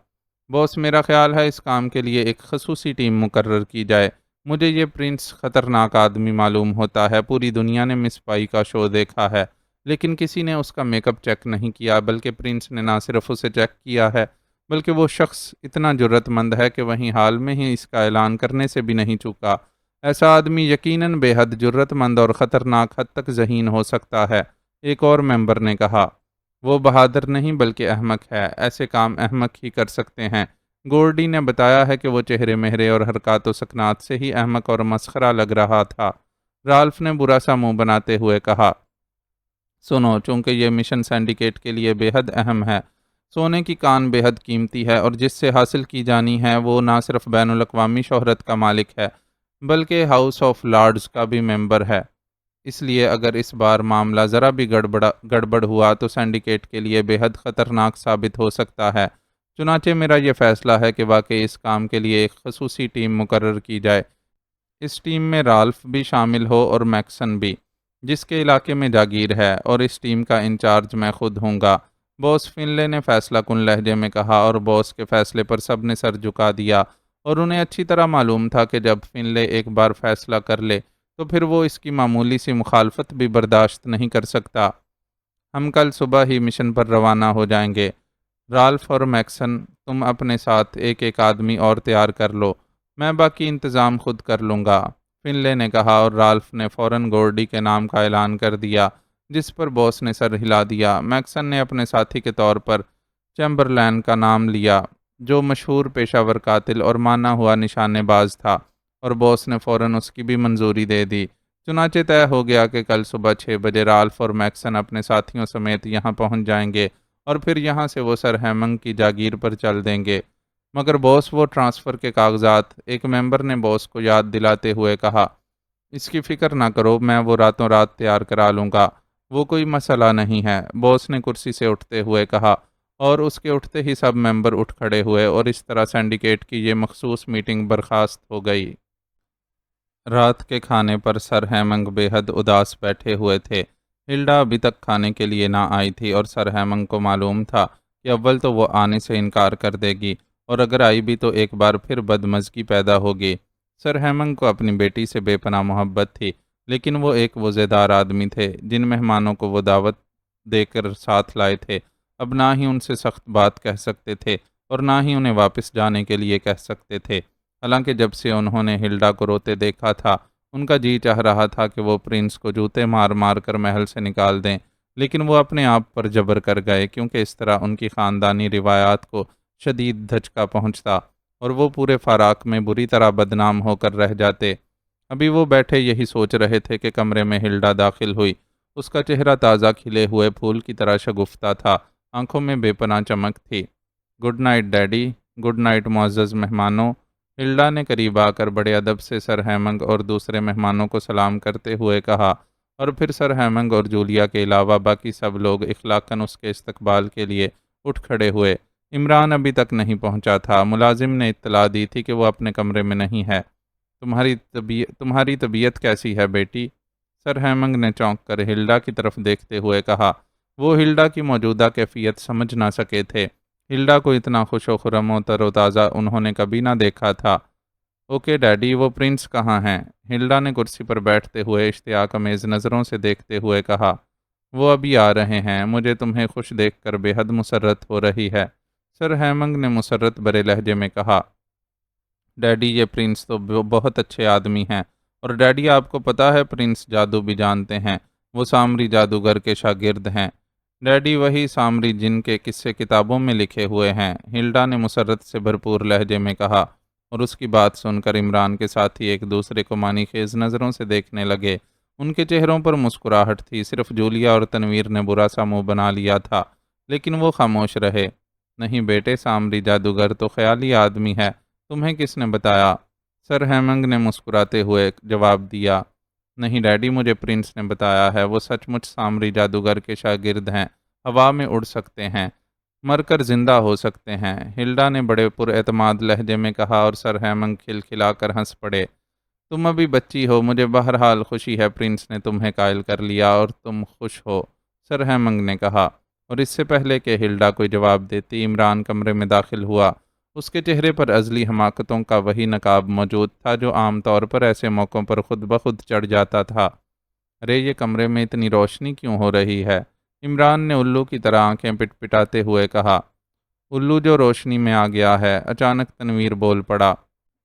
باس، میرا خیال ہے اس کام کے لیے ایک خصوصی ٹیم مقرر کی جائے۔ مجھے یہ پرنس خطرناک آدمی معلوم ہوتا ہے، پوری دنیا نے مس پائی کا شو دیکھا ہے، لیکن کسی نے اس کا میک اپ چیک نہیں کیا، بلکہ پرنس نے نہ صرف اسے چیک کیا ہے بلکہ وہ شخص اتنا جرأت مند ہے کہ وہیں حال میں ہی اس کا اعلان کرنے سے بھی نہیں چوکا۔ ایسا آدمی یقیناً بے حد جرأت مند اور خطرناک حد تک ذہین ہو سکتا ہے۔ ایک اور ممبر نے کہا، وہ بہادر نہیں بلکہ احمق ہے، ایسے کام احمق ہی کر سکتے ہیں۔ گورڈی نے بتایا ہے کہ وہ چہرے مہرے اور حرکات و سکنات سے ہی احمق اور مسخرہ لگ رہا تھا۔ رالف نے برا سا منہ بناتے ہوئے کہا، سنو، چونکہ یہ مشن سینڈیکیٹ کے لیے بے حد اہم ہے، سونے کی کان بے حد قیمتی ہے، اور جس سے حاصل کی جانی ہے وہ نہ صرف بین الاقوامی شہرت کا مالک ہے بلکہ ہاؤس آف لارڈز کا بھی ممبر ہے۔ اس لیے اگر اس بار معاملہ ذرا بھی گڑبڑ ہوا تو سینڈیکیٹ کے لیے بے حد خطرناک ثابت ہو سکتا ہے۔ چنانچہ میرا یہ فیصلہ ہے کہ واقعی اس کام کے لیے ایک خصوصی ٹیم مقرر کی جائے۔ اس ٹیم میں رالف بھی شامل ہو اور میکسن بھی، جس کے علاقے میں جاگیر ہے، اور اس ٹیم کا انچارج میں خود ہوں گا۔ باس فنلے نے فیصلہ کن لہجے میں کہا، اور باس کے فیصلے پر سب نے سر جھکا دیا، اور انہیں اچھی طرح معلوم تھا کہ جب فنلے ایک بار فیصلہ کر لے تو پھر وہ اس کی معمولی سی مخالفت بھی برداشت نہیں کر سکتا۔ ہم کل صبح ہی مشن پر روانہ ہو جائیں گے۔ رالف اور میکسن، تم اپنے ساتھ ایک ایک آدمی اور تیار کر لو، میں باقی انتظام خود کر لوں گا، فنلے نے کہا، اور رالف نے فوراً گورڈی کے نام کا اعلان کر دیا، جس پر باس نے سر ہلا دیا۔ میکسن نے اپنے ساتھی کے طور پر چیمبرلین کا نام لیا، جو مشہور پیشہ ور قاتل اور مانا ہوا نشانے باز تھا، اور باس نے فوراً اس کی بھی منظوری دے دی۔ چنانچہ طے ہو گیا کہ کل صبح 6 بجے رالف اور میکسن اپنے ساتھیوں سمیت یہاں پہنچ جائیں گے، اور پھر یہاں سے وہ سر ہیمنگ کی جاگیر پر چل دیں گے۔ مگر باس، وہ ٹرانسفر کے کاغذات، ایک ممبر نے باس کو یاد دلاتے ہوئے کہا، اس کی فکر نہ کرو، میں وہ راتوں رات تیار کرا لوں گا، وہ کوئی مسئلہ نہیں ہے، باس نے کرسی سے اٹھتے ہوئے کہا، اور اس کے اٹھتے ہی سب ممبر اٹھ کھڑے ہوئے، اور اس طرح سینڈیکیٹ کی یہ مخصوص میٹنگ برخاست ہو گئی۔ رات کے کھانے پر سر ہیمنگ بے حد اداس بیٹھے ہوئے تھے۔ ہلڈا ابھی تک کھانے کے لیے نہ آئی تھی، اور سر ہیمنگ کو معلوم تھا کہ اول تو وہ آنے سے انکار کر دے گی، اور اگر آئی بھی تو ایک بار پھر بدمزگی پیدا ہوگی۔ سر ہیمنگ کو اپنی بیٹی سے بے پناہ محبت تھی، لیکن وہ ایک وعدے دار آدمی تھے، جن مہمانوں کو وہ دعوت دے کر ساتھ لائے تھے اب نہ ہی ان سے سخت بات کہہ سکتے تھے اور نہ ہی انہیں واپس جانے کے لیے کہہ سکتے تھے۔ حالانکہ جب سے انہوں نے ہلڈا کو روتے دیکھا تھا، ان کا جی چاہ رہا تھا کہ وہ پرنس کو جوتے مار مار کر محل سے نکال دیں، لیکن وہ اپنے آپ پر جبر کر گئے، کیونکہ اس طرح ان کی خاندانی روایات کو شدید دھچکا پہنچتا اور وہ پورے فاراق میں بری طرح بدنام ہو کر رہ جاتے۔ ابھی وہ بیٹھے یہی سوچ رہے تھے کہ کمرے میں ہلڈا داخل ہوئی۔ اس کا چہرہ تازہ کھلے ہوئے پھول کی طرح شگفتہ تھا، آنکھوں میں بے پناہ چمک تھی۔ Good night daddy, good night معزز مہمانوں، ہلڈا نے قریب آ کر بڑے ادب سے سر ہیمنگ اور دوسرے مہمانوں کو سلام کرتے ہوئے کہا، اور پھر سر ہیمنگ اور جولیا کے علاوہ باقی سب لوگ اخلاقاً اس کے استقبال کے لیے اٹھ کھڑے ہوئے۔ عمران ابھی تک نہیں پہنچا تھا، ملازم نے اطلاع دی تھی کہ وہ اپنے کمرے میں نہیں ہے۔ تمہاری طبیعت کیسی ہے بیٹی؟ سر ہیمنگ نے چونک کر ہلڈا کی طرف دیکھتے ہوئے کہا۔ وہ ہلڈا کی موجودہ کیفیت سمجھ نہ سکے تھے۔ ہلڈا کو اتنا خوش و خرم و تر و تازہ انہوں نے کبھی نہ دیکھا تھا۔ اوکے ڈیڈی، وہ پرنس کہاں ہیں؟ ہلڈا نے کرسی پر بیٹھتے ہوئے اشتیاق امیز نظروں سے دیکھتے ہوئے کہا۔ وہ ابھی آ رہے ہیں، مجھے تمہیں خوش دیکھ کر بے حد مسرت ہو رہی ہے۔ سر ہیمنگ نے مسرت بھرے لہجے میں کہا، ڈیڈی یہ پرنس تو بہت اچھے آدمی ہیں، اور ڈیڈی آپ کو پتہ ہے پرنس جادو بھی جانتے ہیں، وہ سامری جادوگر کے شاگرد ہیں۔ ڈیڈی وہی سامری جن کے قصے کتابوں میں لکھے ہوئے ہیں، ہلڈا نے مسرت سے بھرپور لہجے میں کہا، اور اس کی بات سن کر عمران کے ساتھی ایک دوسرے کو معنی خیز نظروں سے دیکھنے لگے۔ ان کے چہروں پر مسکراہٹ تھی، صرف جولیا اور تنویر نے برا سا منہ بنا لیا تھا، لیکن وہ خاموش رہے۔ نہیں بیٹے، سامری جادوگر تو خیالی آدمی ہے، تمہیں کس نے بتایا؟ سر ہیمنگ نے مسکراتے ہوئے جواب دیا، نہیں ڈیڈی، مجھے پرنس نے بتایا ہے، وہ سچ مچ سامری جادوگر کے شاگرد ہیں، ہوا میں اڑ سکتے ہیں، مر کر زندہ ہو سکتے ہیں۔ ہلڈا نے بڑے پر اعتماد لہجے میں کہا، اور سر ہیمنگ کھلکھلا کر ہنس پڑے۔ تم ابھی بچی ہو، مجھے بہرحال خوشی ہے پرنس نے تمہیں قائل کر لیا اور تم خوش ہو، سر ہیمنگ نے کہا، اور اس سے پہلے کہ ہلڈا کوئی جواب دیتی، عمران کمرے میں داخل ہوا۔ اس کے چہرے پر ازلی حماقتوں کا وہی نقاب موجود تھا جو عام طور پر ایسے موقعوں پر خود بخود چڑھ جاتا تھا۔ ارے یہ کمرے میں اتنی روشنی کیوں ہو رہی ہے؟ عمران نے الو کی طرح آنکھیں پٹ پٹاتے ہوئے کہا۔ الو جو روشنی میں آ گیا ہے، اچانک تنویر بول پڑا۔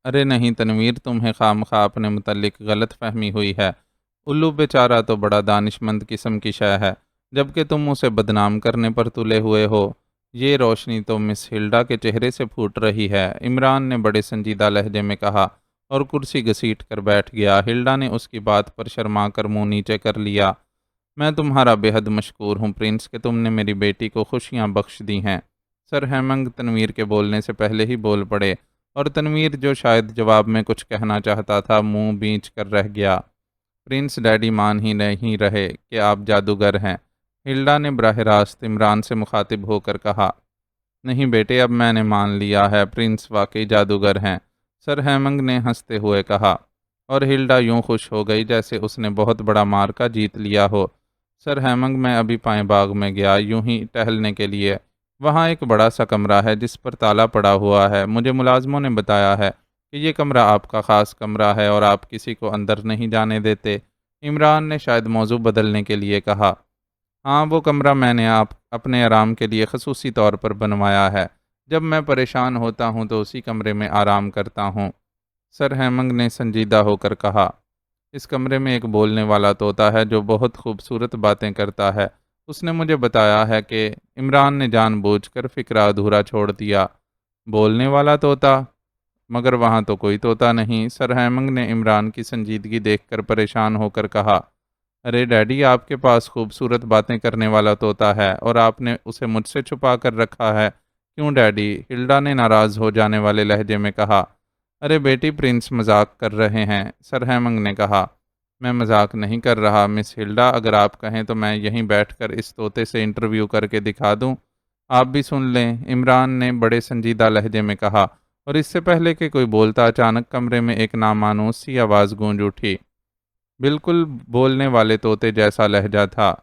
ارے نہیں تنویر، تمہیں خام خواہ اپنے متعلق غلط فہمی ہوئی ہے۔ الو بیچارہ تو بڑا دانش مند قسم کی شے ہے، جبکہ تم اسے بدنام کرنے پر تلے ہوئے ہو۔ یہ روشنی تو مس ہلڈا کے چہرے سے پھوٹ رہی ہے، عمران نے بڑے سنجیدہ لہجے میں کہا، اور کرسی گھسیٹ کر بیٹھ گیا۔ ہلڈا نے اس کی بات پر شرما کر منہ نیچے کر لیا۔ میں تمہارا بے حد مشکور ہوں پرنس کہ تم نے میری بیٹی کو خوشیاں بخش دی ہیں۔ سر ہیمنگ تنویر کے بولنے سے پہلے ہی بول پڑے، اور تنویر جو شاید جواب میں کچھ کہنا چاہتا تھا، منہ بینچ کر رہ گیا۔ پرنس ڈیڈی مان ہی نہیں رہے کہ آپ جادوگر ہیں، ہلڈا نے براہ راست عمران سے مخاطب ہو کر کہا۔ نہیں بیٹے، اب میں نے مان لیا ہے، پرنس واقعی جادوگر ہیں، سر ہیمنگ نے ہنستے ہوئے کہا، اور ہلڈا یوں خوش ہو گئی جیسے اس نے بہت بڑا مارکا جیت لیا ہو۔ سر ہیمنگ میں ابھی پائیں باغ میں گیا، یوں ہی ٹہلنے کے لیے۔ وہاں ایک بڑا سا کمرہ ہے جس پر تالا پڑا ہوا ہے، مجھے ملازموں نے بتایا ہے کہ یہ کمرہ آپ کا خاص کمرہ ہے اور آپ کسی کو اندر نہیں جانے دیتے۔ عمران نے شاید موضوع بدلنے کے لیے کہا، ہاں وہ کمرہ میں نے اپنے آرام کے لیے خصوصی طور پر بنوایا ہے، جب میں پریشان ہوتا ہوں تو اسی کمرے میں آرام کرتا ہوں، سر ہیمنگ نے سنجیدہ ہو کر کہا۔ اس کمرے میں ایک بولنے والا طوطا ہے جو بہت خوبصورت باتیں کرتا ہے، اس نے مجھے بتایا ہے کہ عمران نے جان بوجھ کر فکرہ ادھورا چھوڑ دیا۔ بولنے والا طوطا؟ مگر وہاں تو کوئی طوطا نہیں، سر ہیمنگ نے عمران کی سنجیدگی دیکھ کر پریشان ہو کر کہا۔ ارے ڈیڈی، آپ کے پاس خوبصورت باتیں کرنے والا طوطا ہے اور آپ نے اسے مجھ سے چھپا کر رکھا ہے، کیوں ڈیڈی؟ ہلڈا نے ناراض ہو جانے والے لہجے میں کہا۔ ارے بیٹی، پرنس مذاق کر رہے ہیں، سر ہیمنگ نے کہا۔ میں مذاق نہیں کر رہا مس ہلڈا، اگر آپ کہیں تو میں یہیں بیٹھ کر اس طوطے سے انٹرویو کر کے دکھا دوں، آپ بھی سن لیں، عمران نے بڑے سنجیدہ لہجے میں کہا، اور اس سے پہلے کہ کوئی بولتا اچانک کمرے میں ایک نامانوس سی آواز گونج اٹھی۔ بالکل بولنے والے طوطے جیسا لہجہ تھا۔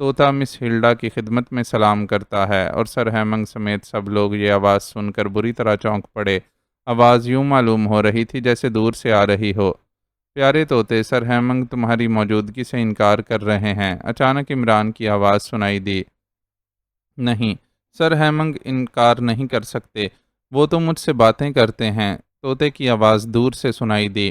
طوطا مس ہلڈا کی خدمت میں سلام کرتا ہے، اور سر ہیمنگ سمیت سب لوگ یہ آواز سن کر بری طرح چونک پڑے۔ آواز یوں معلوم ہو رہی تھی جیسے دور سے آ رہی ہو۔ پیارے طوطے، سر ہیمنگ تمہاری موجودگی سے انکار کر رہے ہیں، اچانک عمران کی آواز سنائی دی۔ نہیں، سر ہیمنگ انکار نہیں کر سکتے، وہ تو مجھ سے باتیں کرتے ہیں، طوطے کی آواز دور سے سنائی دی۔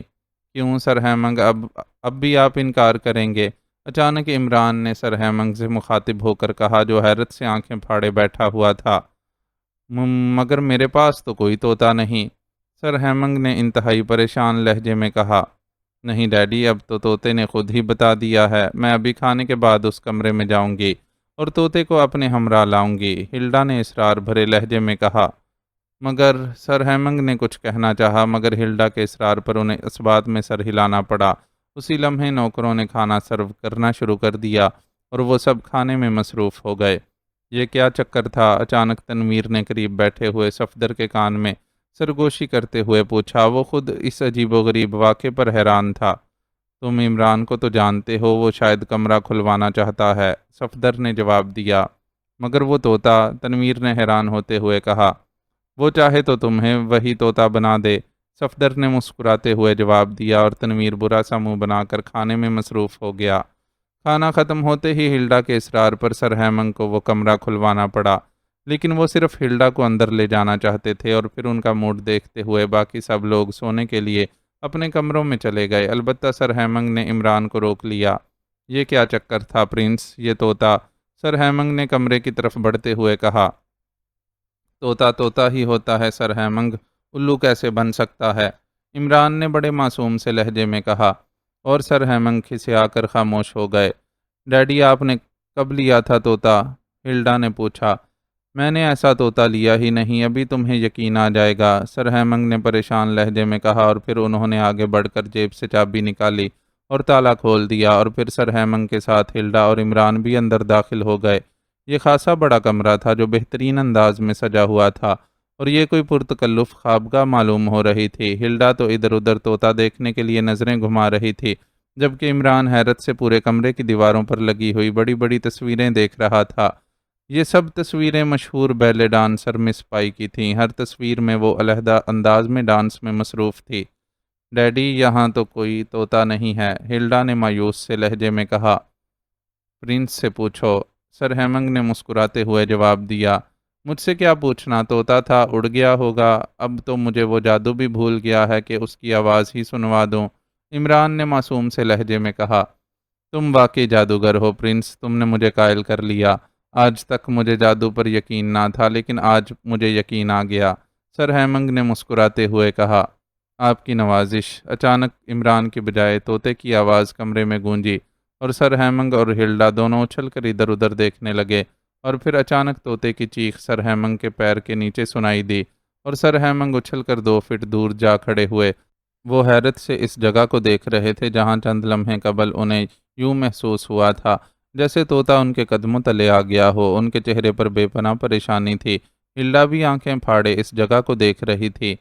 کیوں سر ہیمنگ، اب بھی آپ انکار کریں گے؟ اچانک عمران نے سر ہیمنگ سے مخاطب ہو کر کہا جو حیرت سے آنکھیں پھاڑے بیٹھا ہوا تھا۔ مگر میرے پاس تو کوئی طوطا نہیں، سر ہیمنگ نے انتہائی پریشان لہجے میں کہا۔ نہیں ڈیڈی، اب تو طوطے نے خود ہی بتا دیا ہے، میں ابھی کھانے کے بعد اس کمرے میں جاؤں گی اور طوطے کو اپنے ہمراہ لاؤں گی، ہلڈا نے اصرار بھرے لہجے میں کہا۔ مگر سر ہیمنگ نے کچھ کہنا چاہا، مگر ہلڈا کے اصرار پر انہیں اس بات میں سر ہلانا پڑا۔ اسی لمحے نوکروں نے کھانا سرو کرنا شروع کر دیا اور وہ سب کھانے میں مصروف ہو گئے۔ یہ کیا چکر تھا؟ اچانک تنویر نے قریب بیٹھے ہوئے صفدر کے کان میں سرگوشی کرتے ہوئے پوچھا۔ وہ خود اس عجیب و غریب واقعے پر حیران تھا۔ تم عمران کو تو جانتے ہو، وہ شاید کمرہ کھلوانا چاہتا ہے، صفدر نے جواب دیا۔ مگر وہ طوطا، تنویر نے حیران ہوتے ہوئے کہا۔ وہ چاہے تو تمہیں وہی طوطا بنا دے، صفدر نے مسکراتے ہوئے جواب دیا، اور تنویر برا سا منہ بنا کر کھانے میں مصروف ہو گیا۔ کھانا ختم ہوتے ہی ہلڈا کے اصرار پر سر ہیمنگ کو وہ کمرہ کھلوانا پڑا۔ لیکن وہ صرف ہلڈا کو اندر لے جانا چاہتے تھے، اور پھر ان کا موڈ دیکھتے ہوئے باقی سب لوگ سونے کے لیے اپنے کمروں میں چلے گئے۔ البتہ سر ہیمنگ نے عمران کو روک لیا۔ یہ کیا چکر تھا پرنس، یہ طوطا؟ سر ہیمنگ نے کمرے کی طرف بڑھتے ہوئے کہا۔ طوطا طوطا ہی ہوتا ہے سر ہیمنگ، الو کیسے بن سکتا ہے؟ عمران نے بڑے معصوم سے لہجے میں کہا، اور سر ہیمنگ کھسیا کر خاموش ہو گئے۔ ڈیڈی آپ نے کب لیا تھا طوطا؟ ہلڈا نے پوچھا۔ میں نے ایسا طوطا لیا ہی نہیں، ابھی تمہیں یقین آ جائے گا، سر ہیمنگ نے پریشان لہجے میں کہا، اور پھر انہوں نے آگے بڑھ کر جیب سے چابی نکالی اور تالا کھول دیا، اور پھر سر ہیمنگ کے ساتھ ہلڈا اور عمران بھی اندر داخل ہو گئے۔ یہ خاصا بڑا کمرہ تھا جو بہترین انداز میں سجا ہوا تھا، اور یہ کوئی پرتکلف خوابگاہ معلوم ہو رہی تھی۔ ہلڈا تو ادھر ادھر طوطا دیکھنے کے لیے نظریں گھما رہی تھی، جبکہ عمران حیرت سے پورے کمرے کی دیواروں پر لگی ہوئی بڑی بڑی تصویریں دیکھ رہا تھا۔ یہ سب تصویریں مشہور بیلے ڈانسر مس پائی کی تھیں، ہر تصویر میں وہ علیحدہ انداز میں ڈانس میں مصروف تھی۔ ڈیڈی یہاں تو کوئی طوطا نہیں ہے، ہلڈا نے مایوس سے لہجے میں کہا۔ پرنس سے پوچھو، سر ہیمنگ نے مسکراتے ہوئے جواب دیا۔ مجھ سے کیا پوچھنا، طوطا تھا، اڑ گیا ہوگا، اب تو مجھے وہ جادو بھی بھول گیا ہے کہ اس کی آواز ہی سنوا دوں، عمران نے معصوم سے لہجے میں کہا۔ تم واقعی جادوگر ہو پرنس، تم نے مجھے قائل کر لیا۔ آج تک مجھے جادو پر یقین نہ تھا، لیکن آج مجھے یقین آ گیا، سر ہیمنگ نے مسکراتے ہوئے کہا۔ آپ کی نوازش۔ اچانک عمران کی بجائے طوطے کی آواز کمرے میں گونجی، اور سر ہیمنگ اور ہلڈا دونوں اچھل کر ادھر ادھر دیکھنے لگے، اور پھر اچانک طوطے کی چیخ سر ہیمنگ کے پیر کے نیچے سنائی دی، اور سر ہیمنگ اچھل کر 2 فٹ دور جا کھڑے ہوئے۔ وہ حیرت سے اس جگہ کو دیکھ رہے تھے جہاں چند لمحے قبل انہیں یوں محسوس ہوا تھا جیسے طوطا ان کے قدموں تلے آ گیا ہو۔ ان کے چہرے پر بے پناہ پریشانی تھی۔ ہلڈا بھی آنکھیں پھاڑے اس جگہ کو دیکھ رہی تھی۔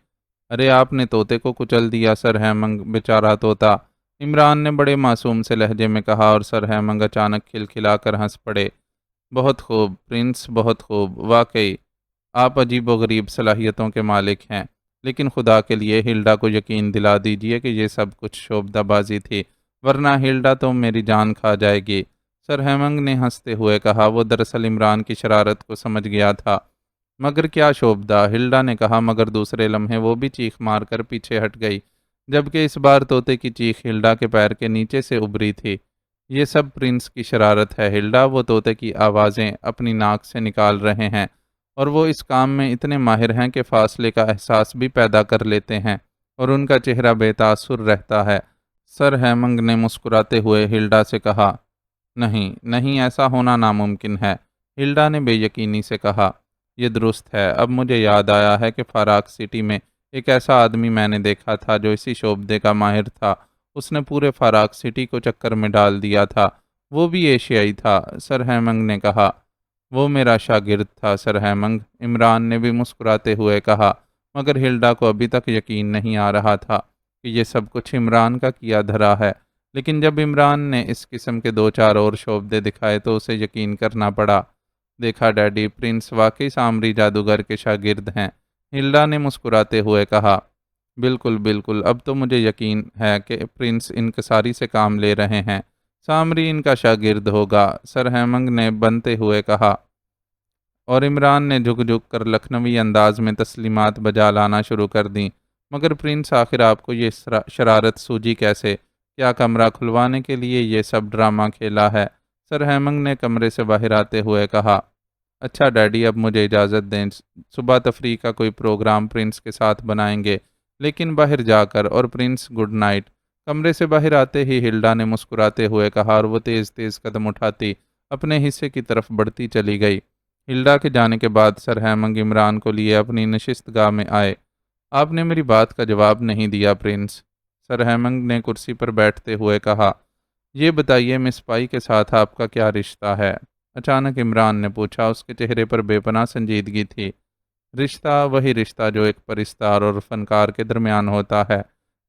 ارے آپ نے طوطے کو کچل دیا سر ہیمنگ، بیچارہ طوطا، عمران نے بڑے معصوم سے لہجے میں کہا، اور سر ہیمنگ اچانک کھلکھلا کر ہنس پڑے۔ بہت خوب پرنس، بہت خوب، واقعی آپ عجیب و غریب صلاحیتوں کے مالک ہیں، لیکن خدا کے لیے ہلڈا کو یقین دلا دیجئے کہ یہ سب کچھ شوبدہ بازی تھی، ورنہ ہلڈا تو میری جان کھا جائے گی، سر ہیمنگ نے ہنستے ہوئے کہا۔ وہ دراصل عمران کی شرارت کو سمجھ گیا تھا۔ مگر کیا شوبدہ، ہلڈا نے کہا، مگر دوسرے لمحے وہ بھی چیخ مار کر پیچھے ہٹ گئی، جبکہ اس بار طوطے کی چیخ ہلڈا کے پیر کے نیچے سے ابھری تھی۔ یہ سب پرنس کی شرارت ہے ہلڈا، وہ طوطے کی آوازیں اپنی ناک سے نکال رہے ہیں، اور وہ اس کام میں اتنے ماہر ہیں کہ فاصلے کا احساس بھی پیدا کر لیتے ہیں، اور ان کا چہرہ بے تاثر رہتا ہے۔ سر ہیمنگ نے مسکراتے ہوئے ہلڈا سے کہا۔ نہیں نہیں، ایسا ہونا ناممکن ہے، ہلڈا نے بے یقینی سے کہا۔ یہ درست ہے، اب مجھے یاد آیا ہے کہ فاراق سٹی میں ایک ایسا آدمی میں نے دیکھا تھا جو اسی شعبے کا ماہر تھا، اس نے پورے فاراق سٹی کو چکر میں ڈال دیا تھا، وہ بھی ایشیائی تھا، سر ہیمنگ نے کہا۔ وہ میرا شاگرد تھا سر ہیمنگ، عمران نے بھی مسکراتے ہوئے کہا، مگر ہلڈا کو ابھی تک یقین نہیں آ رہا تھا کہ یہ سب کچھ عمران کا کیا دھرا ہے، لیکن جب عمران نے اس قسم کے 2 4 اور شعبے دکھائے تو اسے یقین کرنا پڑا۔ دیکھا ڈیڈی، پرنس واقعی سامری جادوگر کے شاگرد ہیں، ہلڈا نے مسکراتے ہوئے کہا۔ بالکل بالکل، اب تو مجھے یقین ہے کہ پرنس انکساری سے کام لے رہے ہیں، سامری ان کا شاگرد ہوگا، سر ہیمنگ نے بنتے ہوئے کہا، اور عمران نے جھک جھک کر لکھنوی انداز میں تسلیمات بجا لانا شروع کر دیں۔ مگر پرنس، آخر آپ کو یہ شرارت سوجی کیسے؟ کیا کمرہ کھلوانے کے لیے یہ سب ڈرامہ کھیلا ہے؟ سر ہیمنگ نے کمرے سے باہر آتے ہوئے کہا۔ اچھا ڈیڈی، اب مجھے اجازت دیں، صبح تفریح کا کوئی پروگرام پرنس کے ساتھ بنائیں گے، لیکن باہر جا کر، اور پرنس گڈ نائٹ۔ کمرے سے باہر آتے ہی ہلڈا نے مسکراتے ہوئے کہا، اور وہ تیز تیز قدم اٹھاتی اپنے حصے کی طرف بڑھتی چلی گئی۔ ہلڈا کے جانے کے بعد سر ہیمنگ عمران کو لیے اپنی نشست گاہ میں آئے۔ آپ نے میری بات کا جواب نہیں دیا پرنس، سر ہیمنگ نے کرسی پر بیٹھتے ہوئے کہا۔ یہ بتائیے مس پائی کے ساتھ آپ کا کیا رشتہ ہے؟ اچانک عمران نے پوچھا، اس کے چہرے پر بے پناہ سنجیدگی تھی۔ رشتہ، وہی رشتہ جو ایک پرستار اور فنکار کے درمیان ہوتا ہے،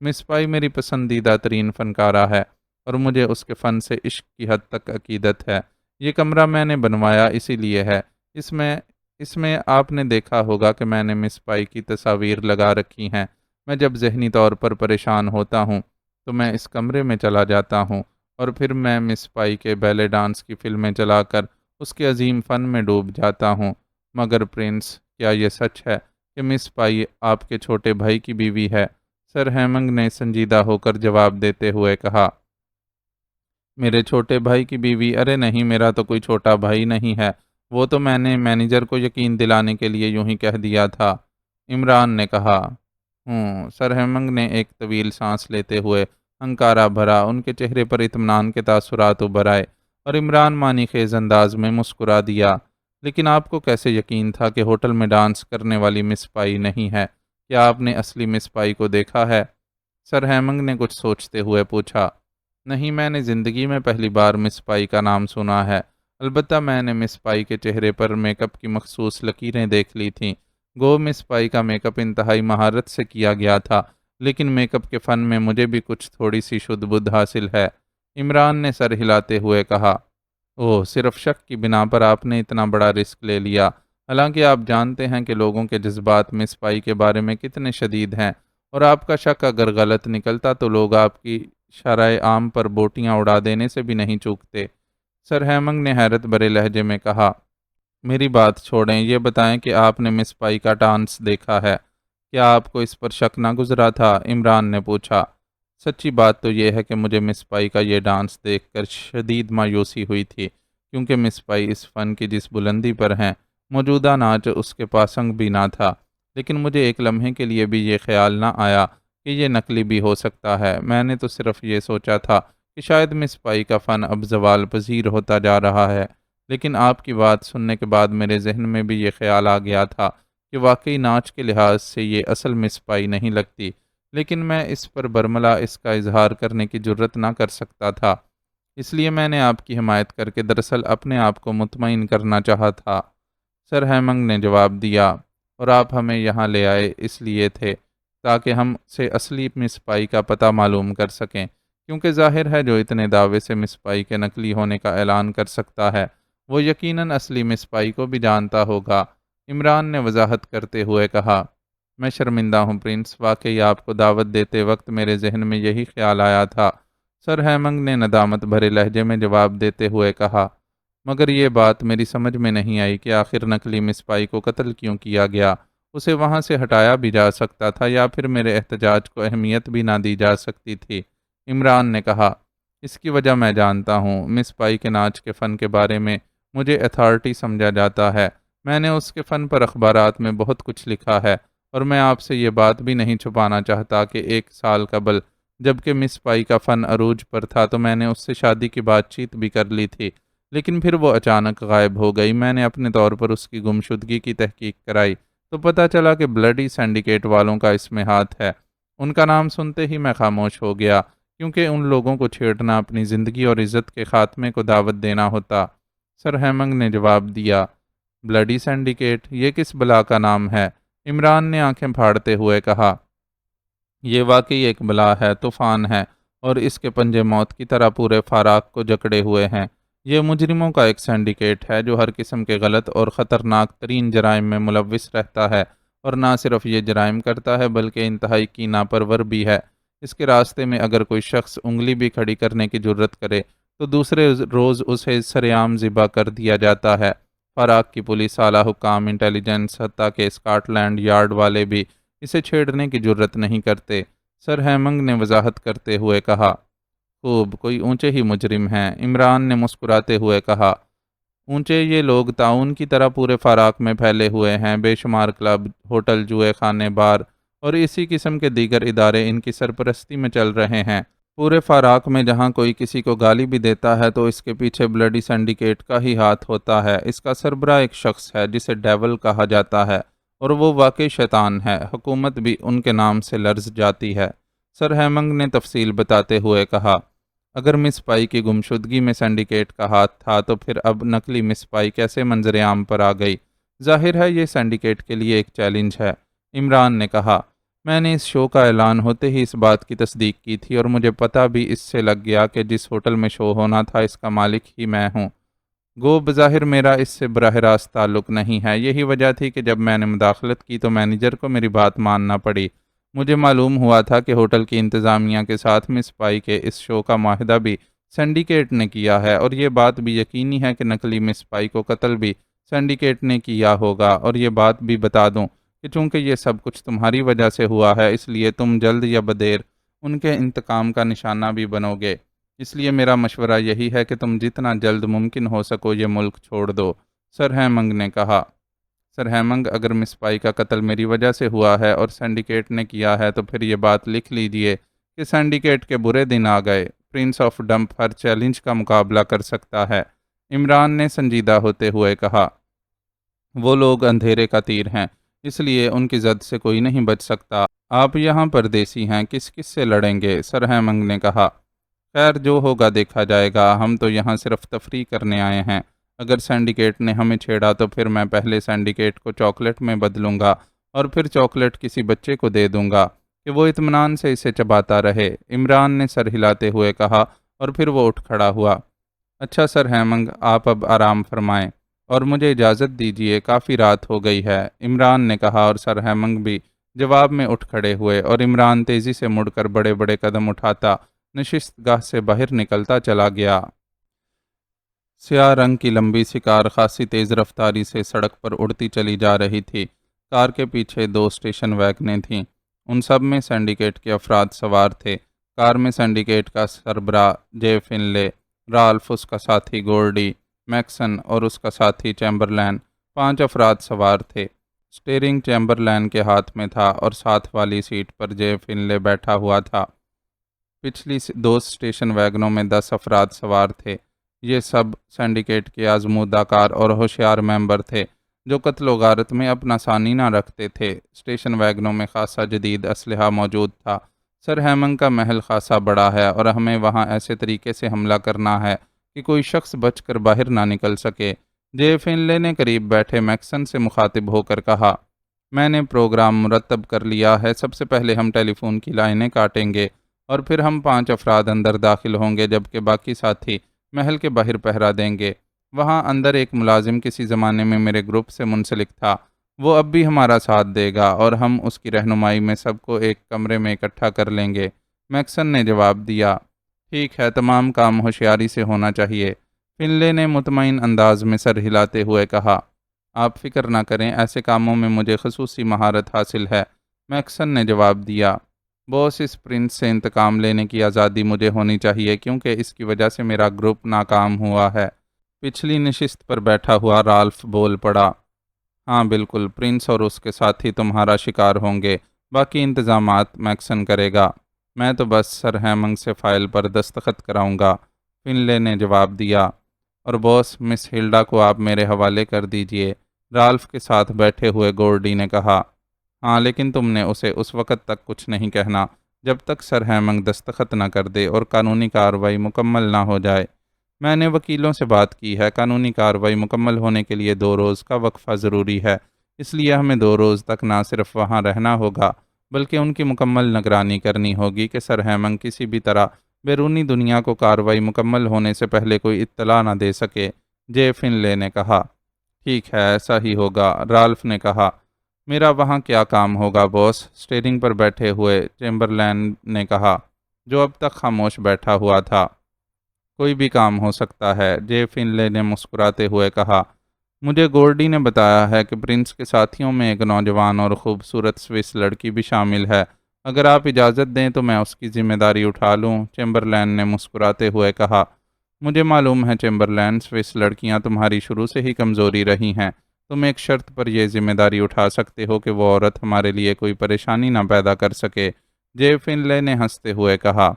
مس پائی میری پسندیدہ ترین فنکارہ ہے، اور مجھے اس کے فن سے عشق کی حد تک عقیدت ہے۔ یہ کمرہ میں نے بنوایا اسی لیے ہے، اس میں آپ نے دیکھا ہوگا کہ میں نے مس پائی کی تصاویر لگا رکھی ہیں۔ میں جب ذہنی طور پر پریشان ہوتا ہوں تو میں اس کمرے میں چلا جاتا ہوں، اور پھر میں مس پائی کے بیلے ڈانس کی فلمیں چلا کر اس کے عظیم فن میں ڈوب جاتا ہوں۔ مگر پرنس، کیا یہ سچ ہے کہ مس پائی آپ کے چھوٹے بھائی کی بیوی ہے؟ سر ہیمنگ نے سنجیدہ ہو کر جواب دیتے ہوئے کہا، میرے چھوٹے بھائی کی بیوی؟ ارے نہیں، میرا تو کوئی چھوٹا بھائی نہیں ہے، وہ تو میں نے مینیجر کو یقین دلانے کے لیے یوں ہی کہہ دیا تھا، عمران نے کہا۔ سر ہیمنگ نے ایک طویل سانس لیتے ہوئے ہنکارا بھرا، ان کے چہرے پر اطمینان کے تاثرات ابھر آئے اور عمران معنی خیز انداز میں مسکرا دیا۔ لیکن آپ کو کیسے یقین تھا کہ ہوٹل میں ڈانس کرنے والی مس پائی نہیں ہے؟ کیا آپ نے اصلی مس پائی کو دیکھا ہے؟ سر ہیمنگ نے کچھ سوچتے ہوئے پوچھا۔ نہیں، میں نے زندگی میں پہلی بار مس پائی کا نام سنا ہے۔ البتہ میں نے مس پائی کے چہرے پر میک اپ کی مخصوص لکیریں دیکھ لی تھیں۔ گو مس پائی کا میک اپ انتہائی مہارت سے کیا گیا تھا، لیکن میک اپ کے فن میں مجھے بھی کچھ تھوڑی سی شدھ بدھ حاصل ہے۔ عمران نے سر ہلاتے ہوئے کہا، اوہ، صرف شک کی بنا پر آپ نے اتنا بڑا رسک لے لیا، حالانکہ آپ جانتے ہیں کہ لوگوں کے جذبات مس پائی کے بارے میں کتنے شدید ہیں، اور آپ کا شک اگر غلط نکلتا تو لوگ آپ کی شرائع عام پر بوٹیاں اڑا دینے سے بھی نہیں چوکتے۔ سر ہیمنگ نے حیرت بھرے لہجے میں کہا، میری بات چھوڑیں، یہ بتائیں کہ آپ نے مس پائی کا ڈانس دیکھا ہے؟ کیا آپ کو اس پر شک نہ گزرا تھا؟ عمران نے پوچھا۔ سچی بات تو یہ ہے کہ مجھے مس پائی کا یہ ڈانس دیکھ کر شدید مایوسی ہوئی تھی، کیونکہ مس پائی اس فن کی جس بلندی پر ہیں، موجودہ ناچ اس کے پاسنگ بھی نہ تھا، لیکن مجھے ایک لمحے کے لیے بھی یہ خیال نہ آیا کہ یہ نقلی بھی ہو سکتا ہے۔ میں نے تو صرف یہ سوچا تھا کہ شاید مس پائی کا فن اب زوال پذیر ہوتا جا رہا ہے، لیکن آپ کی بات سننے کے بعد میرے ذہن میں بھی یہ خیال آ گیا تھا کہ واقعی ناچ کے لحاظ سے یہ اصل مس پائی نہیں لگتی، لیکن میں اس پر برملا اس کا اظہار کرنے کی جرت نہ کر سکتا تھا، اس لیے میں نے آپ کی حمایت کر کے دراصل اپنے آپ کو مطمئن کرنا چاہا تھا۔ سر ہیمنگ نے جواب دیا، اور آپ ہمیں یہاں لے آئے اس لیے تھے تاکہ ہم سے اصلی مس پائی کا پتہ معلوم کر سکیں، کیونکہ ظاہر ہے جو اتنے دعوے سے مس پائی کے نقلی ہونے کا اعلان کر سکتا ہے، وہ یقیناً اصلی مس پائی کو بھی جانتا ہوگا۔ عمران نے وضاحت کرتے ہوئے کہا، میں شرمندہ ہوں پرنس، واقعی آپ کو دعوت دیتے وقت میرے ذہن میں یہی خیال آیا تھا۔ سر ہیمنگ نے ندامت بھرے لہجے میں جواب دیتے ہوئے کہا، مگر یہ بات میری سمجھ میں نہیں آئی کہ آخر نقلی مس پائی کو قتل کیوں کیا گیا؟ اسے وہاں سے ہٹایا بھی جا سکتا تھا، یا پھر میرے احتجاج کو اہمیت بھی نہ دی جا سکتی تھی۔ عمران نے کہا، اس کی وجہ میں جانتا ہوں، مس پائی کے ناچ کے فن کے بارے میں مجھے اتھارٹی سمجھا جاتا ہے، میں نے اس کے فن پر اخبارات میں بہت کچھ لکھا ہے، اور میں آپ سے یہ بات بھی نہیں چھپانا چاہتا کہ 1 سال قبل جبکہ مس پائی کا فن عروج پر تھا تو میں نے اس سے شادی کی بات چیت بھی کر لی تھی، لیکن پھر وہ اچانک غائب ہو گئی۔ میں نے اپنے طور پر اس کی گمشدگی کی تحقیق کرائی تو پتہ چلا کہ بلڈی سینڈیکیٹ والوں کا اس میں ہاتھ ہے۔ ان کا نام سنتے ہی میں خاموش ہو گیا، کیونکہ ان لوگوں کو چھیڑنا اپنی زندگی اور عزت کے خاتمے کو دعوت دینا ہوتا۔ سر ہیمنگ نے جواب دیا، بلڈی سینڈیکیٹ؟ یہ کس بلا کا نام ہے؟ عمران نے آنکھیں پھاڑتے ہوئے کہا، یہ واقعی ایک بلا ہے، طوفان ہے، اور اس کے پنجے موت کی طرح پورے فاراق کو جکڑے ہوئے ہیں۔ یہ مجرموں کا ایک سینڈیکیٹ ہے جو ہر قسم کے غلط اور خطرناک ترین جرائم میں ملوث رہتا ہے، اور نہ صرف یہ جرائم کرتا ہے بلکہ انتہائی کینہ پرور بھی ہے۔ اس کے راستے میں اگر کوئی شخص انگلی بھی کھڑی کرنے کی جرت کرے تو دوسرے روز اسے سرعام ذبح کر دیا جاتا ہے۔ فاراق کی پولیس، اعلیٰ حکام، انٹیلیجنس، حتیٰ کہ اسکاٹ لینڈ یارڈ والے بھی اسے چھیڑنے کی جرت نہیں کرتے۔ سر ہیمنگ نے وضاحت کرتے ہوئے کہا، خوب، کوئی اونچے ہی مجرم ہیں۔ عمران نے مسکراتے ہوئے کہا، اونچے یہ لوگ تعاون کی طرح پورے فاراق میں پھیلے ہوئے ہیں، بے شمار کلب، ہوٹل، جوئے خانے، بار اور اسی قسم کے دیگر ادارے ان کی سرپرستی میں چل رہے ہیں۔ پورے فاراق میں جہاں کوئی کسی کو گالی بھی دیتا ہے تو اس کے پیچھے بلڈی سینڈیکیٹ کا ہی ہاتھ ہوتا ہے۔ اس کا سربراہ ایک شخص ہے جسے ڈیول کہا جاتا ہے، اور وہ واقعی شیطان ہے، حکومت بھی ان کے نام سے لرز جاتی ہے۔ سر ہیمنگ نے تفصیل بتاتے ہوئے کہا، اگر مس پائی کی گمشدگی میں سینڈیکیٹ کا ہاتھ تھا تو پھر اب نقلی مس پائی کیسے منظر عام پر آ گئی؟ ظاہر ہے یہ سینڈیکیٹ کے لیے ایک چیلنج ہے۔ عمران نے کہا، میں نے اس شو کا اعلان ہوتے ہی اس بات کی تصدیق کی تھی، اور مجھے پتہ بھی اس سے لگ گیا کہ جس ہوٹل میں شو ہونا تھا اس کا مالک ہی میں ہوں۔ گو بظاہر میرا اس سے براہ راست تعلق نہیں ہے، یہی وجہ تھی کہ جب میں نے مداخلت کی تو مینیجر کو میری بات ماننا پڑی۔ مجھے معلوم ہوا تھا کہ ہوٹل کی انتظامیہ کے ساتھ مس پائی کے اس شو کا معاہدہ بھی سینڈیکیٹ نے کیا ہے، اور یہ بات بھی یقینی ہے کہ نقلی مس پائی کو قتل بھی سنڈیکیٹ نے کیا ہوگا، اور یہ بات بھی بتا دوں کہ چونکہ یہ سب کچھ تمہاری وجہ سے ہوا ہے، اس لیے تم جلد یا بدیر ان کے انتقام کا نشانہ بھی بنو گے۔ اس لیے میرا مشورہ یہی ہے کہ تم جتنا جلد ممکن ہو سکو یہ ملک چھوڑ دو۔ سر ہیمنگ نے کہا۔ سر ہیمنگ، اگر مس پائی کا قتل میری وجہ سے ہوا ہے اور سنڈیکیٹ نے کیا ہے تو پھر یہ بات لکھ لیجئے کہ سنڈیکیٹ کے برے دن آ گئے۔ Prince of dump Hare challenge کا مقابلہ کر سکتا ہے۔ عمران نے سنجیدہ ہوتے ہوئے کہا۔ وہ لوگ اندھیرے کا تیر ہیں، اس لیے ان کی زد سے کوئی نہیں بچ سکتا۔ آپ یہاں پردیسی ہیں، کس کس سے لڑیں گے؟ سر ہیمنگ نے کہا۔ خیر، جو ہوگا دیکھا جائے گا، ہم تو یہاں صرف تفریح کرنے آئے ہیں۔ اگر سینڈیکیٹ نے ہمیں چھیڑا تو پھر میں پہلے سینڈیکیٹ کو چاکلیٹ میں بدلوں گا اور پھر چاکلیٹ کسی بچے کو دے دوں گا کہ وہ اطمینان سے اسے چباتا رہے۔ عمران نے سر ہلاتے ہوئے کہا، اور پھر وہ اٹھ کھڑا ہوا۔ اچھا سر ہیمنگ، آپ اب آرام فرمائیں اور مجھے اجازت دیجیے، کافی رات ہو گئی ہے، عمران نے کہا، اور سر ہیمنگ بھی جواب میں اٹھ کھڑے ہوئے، اور عمران تیزی سے مڑ کر بڑے بڑے قدم اٹھاتا نشست گاہ سے باہر نکلتا چلا گیا۔ سیاہ رنگ کی لمبی سی کار خاصی تیز رفتاری سے سڑک پر اڑتی چلی جا رہی تھی۔ کار کے پیچھے 2 اسٹیشن ویگنیں تھیں، ان سب میں سینڈیکیٹ کے افراد سوار تھے۔ کار میں سینڈیکیٹ کا سربراہ جے فنلے، رالف، اس کا ساتھی گورڈی، میکسن اور اس کا ساتھی چیمبرلین، 5 افراد سوار تھے۔ اسٹیئرنگ چیمبرلین کے ہاتھ میں تھا اور ساتھ والی سیٹ پر جے فنلے بیٹھا ہوا تھا۔ پچھلی 2 اسٹیشن ویگنوں میں 10 افراد سوار تھے۔ یہ سب سینڈیکیٹ کے آزمودہ کار اور ہوشیار ممبر تھے جو قتل و غارت میں اپنا ثانی نہ رکھتے تھے۔ اسٹیشن ویگنوں میں خاصا جدید اسلحہ موجود تھا۔ سر ہیمنگ کا محل خاصا بڑا ہے اور ہمیں وہاں ایسے طریقے سے حملہ کرنا ہے کہ کوئی شخص بچ کر باہر نہ نکل سکے۔ جے فنلے نے قریب بیٹھے میکسن سے مخاطب ہو کر کہا، میں نے پروگرام مرتب کر لیا ہے۔ سب سے پہلے ہم ٹیلی فون کی لائنیں کاٹیں گے اور پھر ہم 5 افراد اندر داخل ہوں گے، جبکہ باقی ساتھی محل کے باہر پہرا دیں گے۔ وہاں اندر ایک ملازم کسی زمانے میں میرے گروپ سے منسلک تھا، وہ اب بھی ہمارا ساتھ دے گا اور ہم اس کی رہنمائی میں سب کو ایک کمرے میں اکٹھا کر لیں گے۔ میکسن نے جواب دیا، ٹھیک ہے، تمام کام ہوشیاری سے ہونا چاہیے۔ فنلے نے مطمئن انداز میں سر ہلاتے ہوئے کہا، آپ فکر نہ کریں، ایسے کاموں میں مجھے خصوصی مہارت حاصل ہے۔ میکسن نے جواب دیا، باس، اس پرنس سے انتقام لینے کی آزادی مجھے ہونی چاہیے کیونکہ اس کی وجہ سے میرا گروپ ناکام ہوا ہے۔ پچھلی نشست پر بیٹھا ہوا رالف بول پڑا، ہاں بالکل، پرنس اور اس کے ساتھی تمہارا شکار ہوں گے، باقی انتظامات میکسن کرے گا، میں تو بس سر ہیمنگ سے فائل پر دستخط کراؤں گا۔ فنلے نے جواب دیا، اور باس، مس ہلڈا کو آپ میرے حوالے کر دیجئے، رالف کے ساتھ بیٹھے ہوئے گورڈی نے کہا۔ ہاں، لیکن تم نے اسے اس وقت تک کچھ نہیں کہنا جب تک سر ہیمنگ دستخط نہ کر دے اور قانونی کارروائی مکمل نہ ہو جائے۔ میں نے وکیلوں سے بات کی ہے، قانونی کارروائی مکمل ہونے کے لیے 2 روز کا وقفہ ضروری ہے، اس لیے ہمیں 2 روز تک نہ صرف وہاں رہنا ہوگا بلکہ ان کی مکمل نگرانی کرنی ہوگی کہ سر ہیمنگ کسی بھی طرح بیرونی دنیا کو کارروائی مکمل ہونے سے پہلے کوئی اطلاع نہ دے سکے۔ جے فنلے نے کہا، ٹھیک ہے، ایسا ہی ہوگا۔ رالف نے کہا، میرا وہاں کیا کام ہوگا باس؟ اسٹیئرنگ پر بیٹھے ہوئے چیمبرلین نے کہا، جو اب تک خاموش بیٹھا ہوا تھا۔ کوئی بھی کام ہو سکتا ہے، جے فنلے نے مسکراتے ہوئے کہا، مجھے گورڈی نے بتایا ہے کہ پرنس کے ساتھیوں میں ایک نوجوان اور خوبصورت سوئس لڑکی بھی شامل ہے، اگر آپ اجازت دیں تو میں اس کی ذمہ داری اٹھا لوں۔ چیمبرلین نے مسکراتے ہوئے کہا، مجھے معلوم ہے چیمبرلین، سوئس لڑکیاں تمہاری شروع سے ہی کمزوری رہی ہیں، تم ایک شرط پر یہ ذمہ داری اٹھا سکتے ہو کہ وہ عورت ہمارے لیے کوئی پریشانی نہ پیدا کر سکے۔ جے فنلے نے ہنستے ہوئے کہا،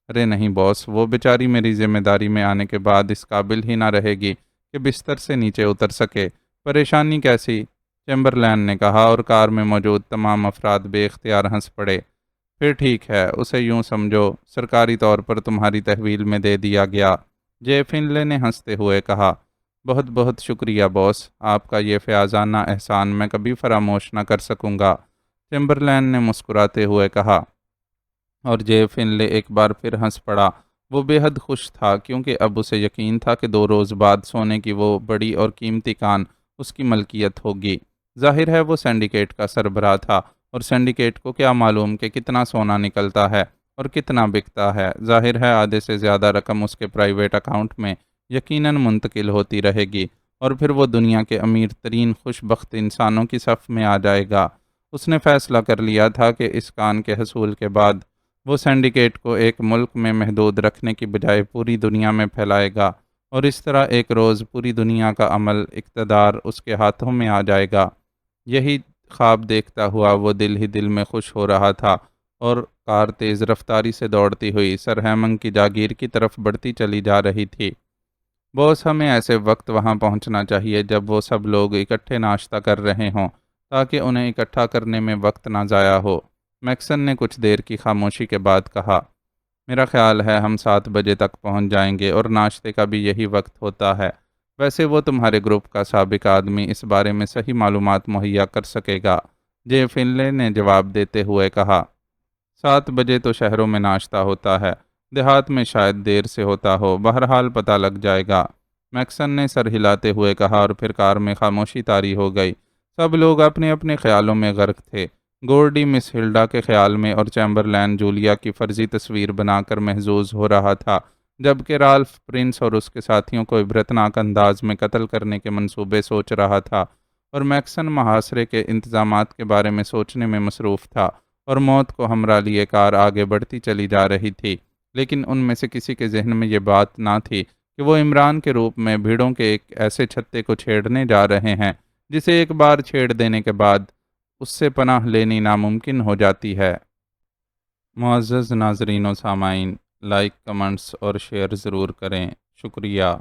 ارے نہیں باس، وہ بیچاری میری ذمہ داری میں آنے کے بعد اس قابل ہی نہ رہے گی کہ بستر سے نیچے اتر سکے۔ پریشانی کیسی؟ چیمبرلین نے کہا، اور کار میں موجود تمام افراد بے اختیار ہنس پڑے۔ پھر ٹھیک ہے، اسے یوں سمجھو، سرکاری طور پر تمہاری تحویل میں دے دیا گیا۔ جے فنلے نے ہنستے ہوئے کہا، بہت بہت شکریہ باس، آپ کا یہ فیاضانہ احسان میں کبھی فراموش نہ کر سکوں گا۔ چیمبرلین نے مسکراتے ہوئے کہا، اور جے فنلے ایک بار پھر ہنس پڑا۔ وہ بے حد خوش تھا کیونکہ اب اسے یقین تھا کہ 2 روز بعد سونے کی وہ بڑی اور قیمتی کان اس کی ملکیت ہوگی۔ ظاہر ہے وہ سینڈیکیٹ کا سربراہ تھا اور سینڈیکیٹ کو کیا معلوم کہ کتنا سونا نکلتا ہے اور کتنا بکتا ہے۔ ظاہر ہے آدھے سے زیادہ رقم اس کے پرائیویٹ اکاؤنٹ میں یقیناً منتقل ہوتی رہے گی اور پھر وہ دنیا کے امیر ترین خوش بخت انسانوں کی صف میں آ جائے گا۔ اس نے فیصلہ کر لیا تھا کہ اس کان کے حصول کے بعد وہ سنڈیکیٹ کو ایک ملک میں محدود رکھنے کی بجائے پوری دنیا میں پھیلائے گا، اور اس طرح ایک روز پوری دنیا کا عمل اقتدار اس کے ہاتھوں میں آ جائے گا۔ یہی خواب دیکھتا ہوا وہ دل ہی دل میں خوش ہو رہا تھا، اور کار تیز رفتاری سے دوڑتی ہوئی سر ہیمنگ کی جاگیر کی طرف بڑھتی چلی جا رہی تھی۔ بوس، ہمیں ایسے وقت وہاں پہنچنا چاہیے جب وہ سب لوگ اکٹھے ناشتہ کر رہے ہوں، تاکہ انہیں اکٹھا کرنے میں وقت نہ ضائع ہو۔ میکسن نے کچھ دیر کی خاموشی کے بعد کہا، میرا خیال ہے ہم 7 بجے تک پہنچ جائیں گے، اور ناشتے کا بھی یہی وقت ہوتا ہے۔ ویسے وہ تمہارے گروپ کا سابق آدمی اس بارے میں صحیح معلومات مہیا کر سکے گا، جے فنلے نے جواب دیتے ہوئے کہا۔ 7 بجے تو شہروں میں ناشتہ ہوتا ہے، دیہات میں شاید دیر سے ہوتا ہو، بہرحال پتہ لگ جائے گا، میکسن نے سر ہلاتے ہوئے کہا، اور پھر کار میں خاموشی طاری ہو گئی۔ سب لوگ اپنے اپنے خیالوں میں غرق تھے۔ گورڈی مس ہلڈا کے خیال میں، اور چیمبرلین جولیا کی فرضی تصویر بنا کر محظوظ ہو رہا تھا، جبکہ رالف پرنس اور اس کے ساتھیوں کو عبرتناک انداز میں قتل کرنے کے منصوبے سوچ رہا تھا، اور میکسن محاصرے کے انتظامات کے بارے میں سوچنے میں مصروف تھا، اور موت کو ہمراہ لیے کار آگے بڑھتی چلی جا رہی تھی۔ لیکن ان میں سے کسی کے ذہن میں یہ بات نہ تھی کہ وہ عمران کے روپ میں بھیڑوں کے ایک ایسے چھتے کو چھیڑنے جا رہے ہیں جسے ایک بار چھیڑ دینے کے بعد اس سے پناہ لینی ناممکن ہو جاتی ہے۔ معزز ناظرین و سامعین، لائک، کمنٹس اور شیئر ضرور کریں۔ شکریہ۔